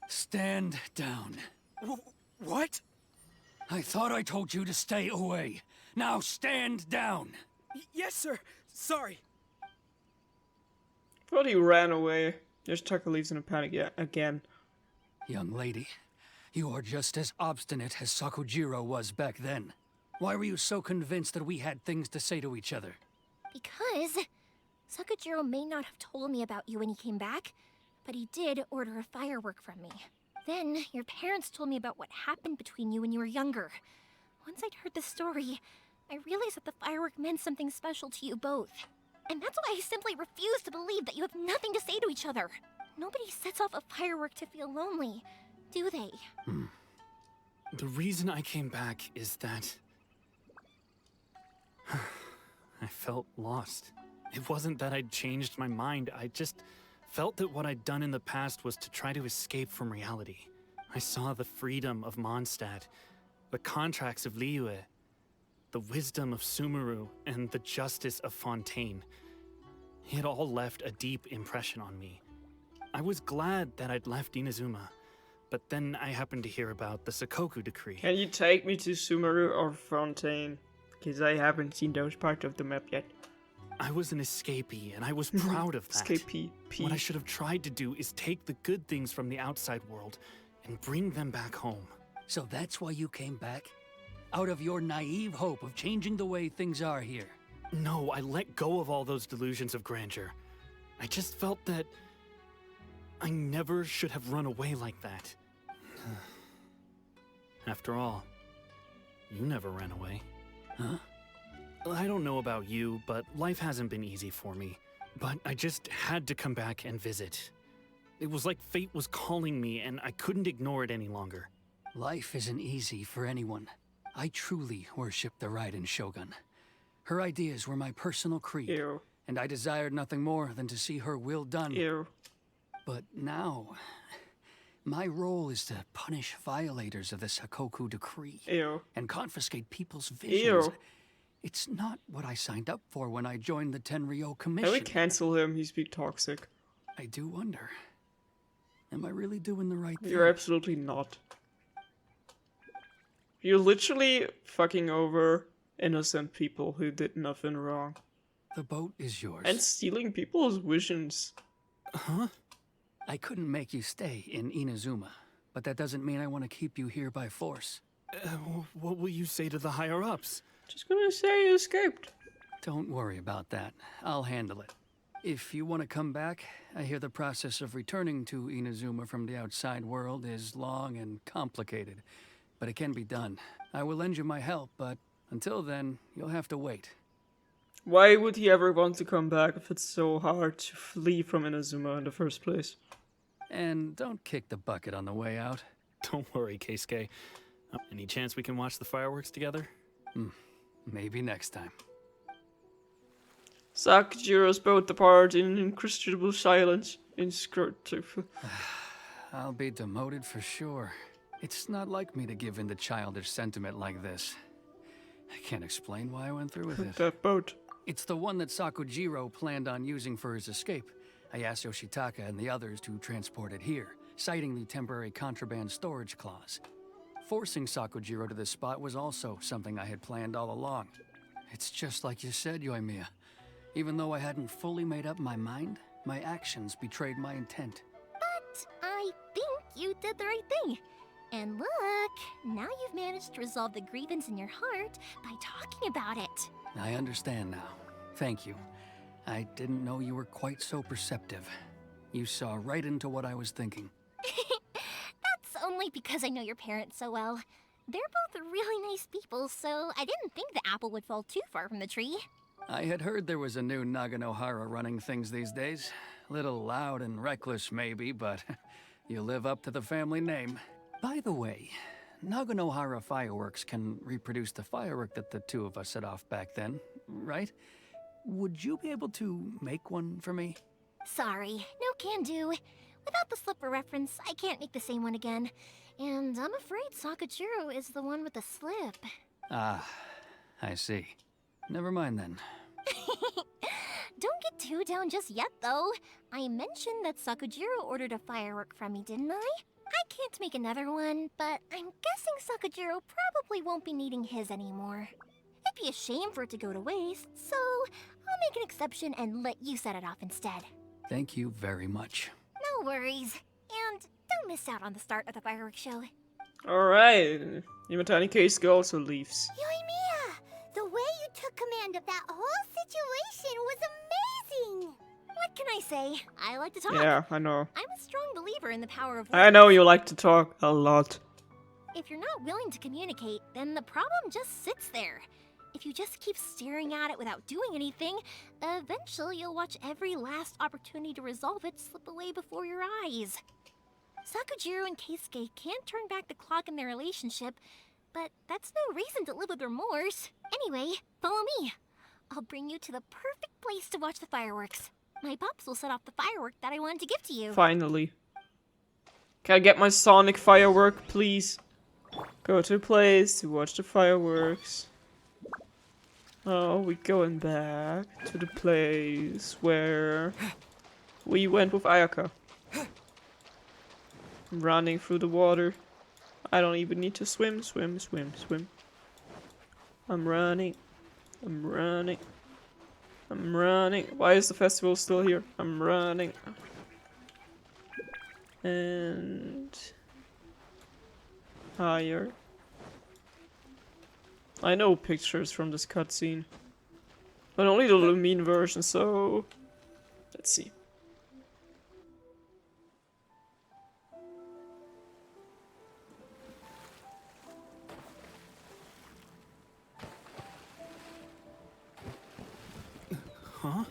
Speaker 3: Stand down.
Speaker 11: What?
Speaker 3: I thought I told you to stay away. Now stand down.
Speaker 11: Yes, sir. Sorry.
Speaker 1: Thought he ran away. There's Tucker leaves in a panic again.
Speaker 3: Young lady, you are just as obstinate as Sakujiro was back then. Why were you so convinced that we had things to say to each other?
Speaker 2: Because Sakujiro may not have told me about you when he came back, but he did order a firework from me. Then your parents told me about what happened between you when you were younger. Once I'd heard the story, I realized that the firework meant something special to you both. And that's why I simply refuse to believe that you have nothing to say to each other. Nobody sets off a firework to feel lonely, do they?
Speaker 4: The reason I came back is that I felt lost. It wasn't that I'd changed my mind, I just felt that what I'd done in the past was to try to escape from reality. I saw the freedom of Mondstadt, the contracts of Liyue, the wisdom of Sumeru, and the justice of Fontaine. It all left a deep impression on me. I was glad that I'd left Inazuma, but then I happened to hear about the Sakoku decree.
Speaker 1: Can you take me to Sumeru or Fontaine? Because I haven't seen those parts of the map yet.
Speaker 4: I was an escapee, and I was proud of that.
Speaker 1: Escapee.
Speaker 4: What I should have tried to do is take the good things from the outside world and bring them back home.
Speaker 3: So that's why you came back? Out of your naive hope of changing the way things are here?
Speaker 4: No, I let go of all those delusions of grandeur. I just felt that I never should have run away like that. After all, you never ran away.
Speaker 3: Huh?
Speaker 4: I don't know about you, but life hasn't been easy for me. But I just had to come back and visit. It was like fate was calling me, and I couldn't ignore it any longer.
Speaker 3: Life isn't easy for anyone. I truly worship the Raiden Shogun. Her ideas were my personal creed,
Speaker 1: Ew.
Speaker 3: and I desired nothing more than to see her will done.
Speaker 1: Ew.
Speaker 3: But now, my role is to punish violators of the Sakoku decree
Speaker 1: Ew.
Speaker 3: and confiscate people's visions.
Speaker 1: Ew.
Speaker 3: It's not what I signed up for when I joined the Tenryou Commission.
Speaker 1: Can we cancel him? He's being toxic.
Speaker 3: I do wonder, am I really doing the right thing?
Speaker 1: You're absolutely not. You're literally fucking over innocent people who did nothing wrong.
Speaker 3: The boat is yours.
Speaker 1: And stealing people's visions.
Speaker 4: Huh?
Speaker 3: I couldn't make you stay in Inazuma, but that doesn't mean I want to keep you here by force.
Speaker 4: What will you say to the higher-ups?
Speaker 1: Just gonna say you escaped.
Speaker 3: Don't worry about that. I'll handle it. If you want to come back, I hear the process of returning to Inazuma from the outside world is long and complicated, but it can be done. I will lend you my help, but until then, you'll have to wait.
Speaker 1: Why would he ever want to come back if it's so hard to flee from Inazuma in the first place?
Speaker 3: And don't kick the bucket on the way out.
Speaker 4: Don't worry, Keisuke. Any chance we can watch the fireworks together?
Speaker 3: Maybe next time.
Speaker 1: Sakujiro's boat depart in inscrutable silence. Inscrutable.
Speaker 3: I'll be demoted for sure. It's not like me to give in to childish sentiment like this. I can't explain why I went through with it.
Speaker 1: That boat.
Speaker 3: It's the one that Sakujiro planned on using for his escape. I asked Yoshitaka and the others to transport it here, citing the temporary contraband storage clause. Forcing Sakujiro to this spot was also something I had planned all along. It's just like you said, Yoimiya. Even though I hadn't fully made up my mind, my actions betrayed my intent.
Speaker 2: But I think you did the right thing. And look, now you've managed to resolve the grievance in your heart by talking about it.
Speaker 3: I understand now. Thank you. I didn't know you were quite so perceptive. You saw right into what I was thinking.
Speaker 2: That's only because I know your parents so well. They're both really nice people, so I didn't think the apple would fall too far from the tree.
Speaker 3: I had heard there was a new Naganohara running things these days. Little loud and reckless maybe, but you live up to the family name. By the way, Naganohara fireworks can reproduce the firework that the two of us set off back then, right? Would you be able to make one for me?
Speaker 2: Sorry, no can do. Without the slipper reference, I can't make the same one again. And I'm afraid Sakujiro is the one with the slip.
Speaker 3: Ah, I see. Never mind then.
Speaker 2: Don't get too down just yet, though. I mentioned that Sakujiro ordered a firework from me, didn't I? I can't make another one, but I'm guessing Sakujiro probably won't be needing his anymore. It'd be a shame for it to go to waste, so I'll make an exception and let you set it off instead.
Speaker 3: Thank you very much.
Speaker 2: No worries. And don't miss out on the start of the fireworks show.
Speaker 1: Alright. Imatani Keisuke also leaves.
Speaker 10: Yoimiya, the way you took command of that whole situation was amazing!
Speaker 2: What can I say? I like to talk.
Speaker 1: Yeah, I know.
Speaker 2: I'm a strong believer in the power of words.
Speaker 1: I know you like to talk a lot.
Speaker 2: If you're not willing to communicate, then the problem just sits there. If you just keep staring at it without doing anything, eventually you'll watch every last opportunity to resolve it slip away before your eyes. Sakujiro and Keisuke can't turn back the clock in their relationship, but that's no reason to live with remorse. Anyway, follow me. I'll bring you to the perfect place to watch the fireworks. My pups will set off the firework that I wanted to give to you.
Speaker 1: Finally. Can I get my Sonic firework, please? Go to a place to watch the fireworks. Oh, we're going back to the place where we went with Ayaka. I'm running through the water. I don't even need to swim. I'm running. Why is the festival still here? I'm running. And higher. I know pictures from this cutscene, but only the Lumine version, so let's see.
Speaker 4: Huh?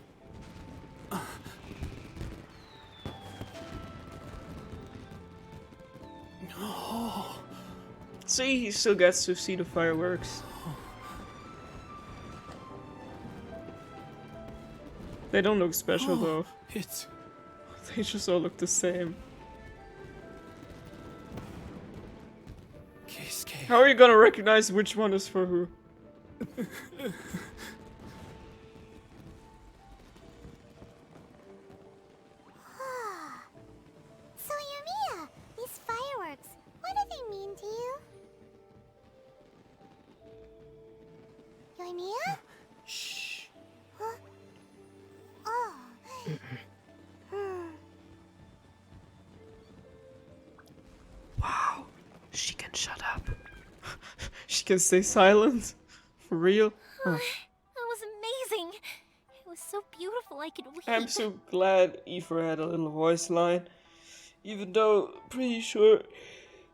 Speaker 1: See, he still gets to see the fireworks. They don't look special though.
Speaker 4: It's...
Speaker 1: They just all look the same.
Speaker 4: Keisuke.
Speaker 1: How are you gonna recognize which one is for who?
Speaker 10: So Yoimiya, these fireworks, what do they mean to you? Yoimiya?
Speaker 4: Shh.
Speaker 10: Huh? Oh.
Speaker 1: Wow, she can shut up. She can stay silent? For real? Oh.
Speaker 2: That was amazing. It was so beautiful I could weep.
Speaker 1: I'm so glad Aoife had a little voice line. Even though, pretty sure,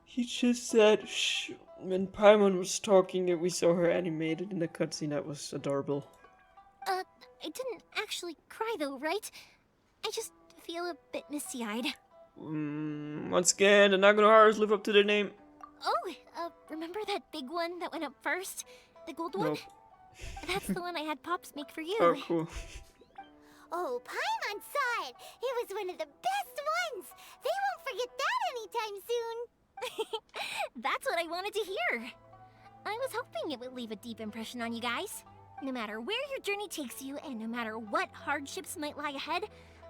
Speaker 1: he just said shh when Paimon was talking and we saw her animated in the cutscene. That was adorable.
Speaker 2: I didn't actually cry though, right? I just feel a bit misty-eyed.
Speaker 1: Once again, the Naganoharas live up to their name.
Speaker 2: Oh, remember that big one that went up first? The gold one?
Speaker 1: Nope.
Speaker 2: That's the one I had Pops make for you.
Speaker 1: Oh, cool.
Speaker 10: Oh, Paimon saw it. It was one of the best ones. They won't forget that anytime soon.
Speaker 2: That's what I wanted to hear. I was hoping it would leave a deep impression on you guys. No matter where your journey takes you, and no matter what hardships might lie ahead,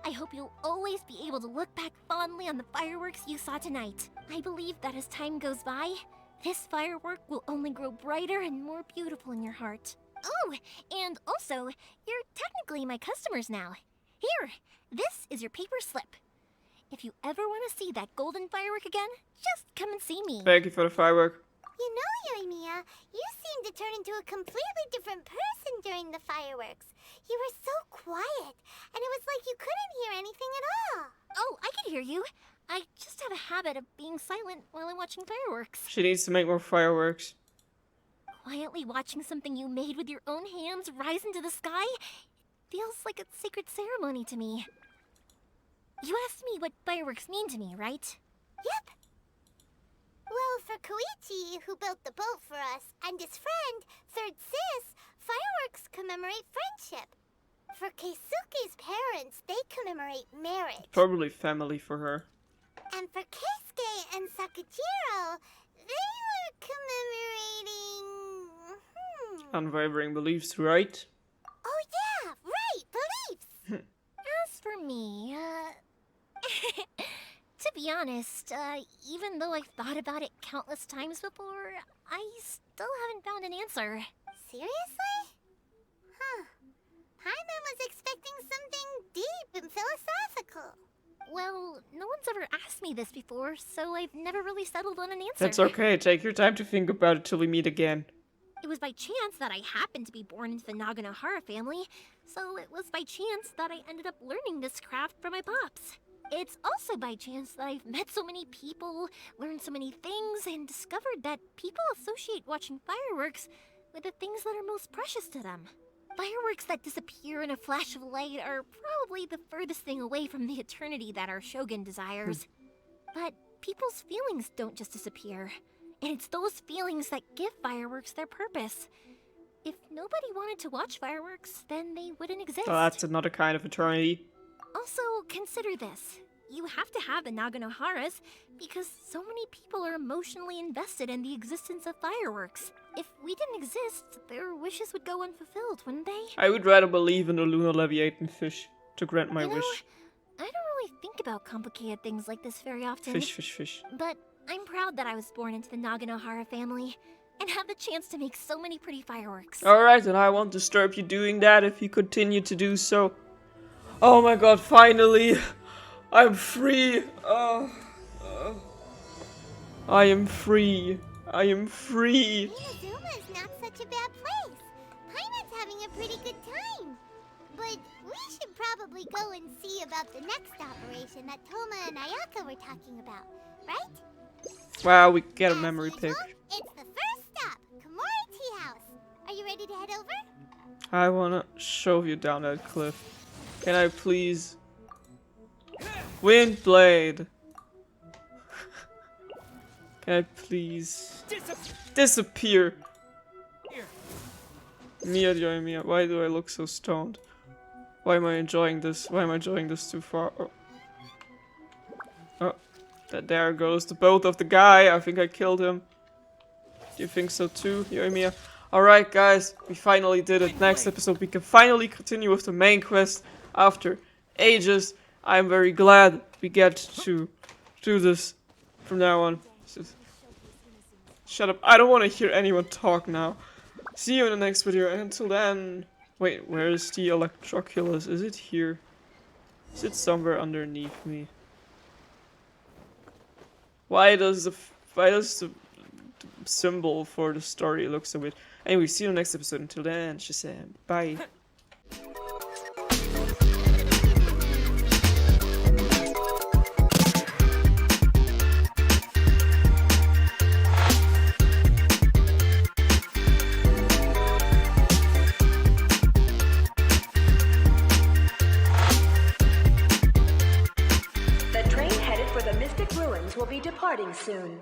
Speaker 2: I hope you'll always be able to look back fondly on the fireworks you saw tonight. I believe that as time goes by, this firework will only grow brighter and more beautiful in your heart. Oh, and also, you're technically my customers now. Here, this is your paper slip. If you ever want to see that golden firework again, just come and see me.
Speaker 1: Thank you for the firework.
Speaker 10: You know, Yoimiya, you seemed to turn into a completely different person during the fireworks. You were so quiet, and it was like you couldn't hear anything at all.
Speaker 2: Oh, I could hear you. I just have a habit of being silent while I'm watching fireworks.
Speaker 1: She needs to make more fireworks.
Speaker 2: Quietly watching something you made with your own hands rise into the sky feels like a sacred ceremony to me. You asked me what fireworks mean to me, right?
Speaker 10: Yep. Well, for Koichi, who built the boat for us, and his friend, Third Sis, fireworks commemorate friendship. For Keisuke's parents, they commemorate marriage.
Speaker 1: Probably family for her.
Speaker 10: And for Keisuke and Sakajiro, they were commemorating...
Speaker 1: Unwavering beliefs, right?
Speaker 10: Oh yeah, right, beliefs!
Speaker 2: As for me, to be honest, even though I've thought about it countless times before, I still haven't found an answer.
Speaker 10: Seriously? Huh. Paimon was expecting something deep and philosophical.
Speaker 2: Well, no one's ever asked me this before, so I've never really settled on an answer.
Speaker 1: That's okay. Take your time to think about it till we meet again.
Speaker 2: It was by chance that I happened to be born into the Naganohara family, so it was by chance that I ended up learning this craft from my pops. It's also by chance that I've met so many people, learned so many things, and discovered that people associate watching fireworks with the things that are most precious to them. Fireworks that disappear in a flash of light are probably the furthest thing away from the eternity that our shogun desires. But people's feelings don't just disappear, and it's those feelings that give fireworks their purpose. If nobody wanted to watch fireworks, then they wouldn't exist.
Speaker 1: Oh, that's another kind of eternity.
Speaker 2: Also, consider this. You have to have the Naganoharas because so many people are emotionally invested in the existence of fireworks. If we didn't exist, their wishes would go unfulfilled, wouldn't they?
Speaker 1: I would rather believe in the lunar leviathan fish to grant my wish.
Speaker 2: I don't really think about complicated things like this very often.
Speaker 1: Fish.
Speaker 2: But I'm proud that I was born into the Naganohara family and have the chance to make so many pretty fireworks.
Speaker 1: Alright, and I won't disturb you doing that if you continue to do so. Oh my god, finally! I'm free! I am free! I am free!
Speaker 10: Inazuma is not such a bad place. Paimon's having a pretty good time. But we should probably go and see about the next operation that Toma and Ayaka were talking about, right?
Speaker 1: Wow, we get a
Speaker 10: As
Speaker 1: memory
Speaker 10: usual,
Speaker 1: pick.
Speaker 10: It's the first stop, Komori Tea House. Are you ready to head over?
Speaker 1: I wanna shove you down that cliff. Can I please? Windblade! Can I please disappear? Mia, why do I look so stoned? Why am I enjoying this? Why am I enjoying this too far? Oh, there goes the boat of the guy. I think I killed him. Do you think so too, Yoimiya? Alright guys, we finally did it. Next episode we can finally continue with the main quest after ages. I'm very glad we get to do this from now on. Shut up. I don't want to hear anyone talk now. See you in the next video, and until then... Wait, where is the Electroculus? Is it here? Is it somewhere underneath me? Why does the symbol for the story look so weird? Anyway, see you in the next episode. Until then, Shazam. Bye.
Speaker 12: soon.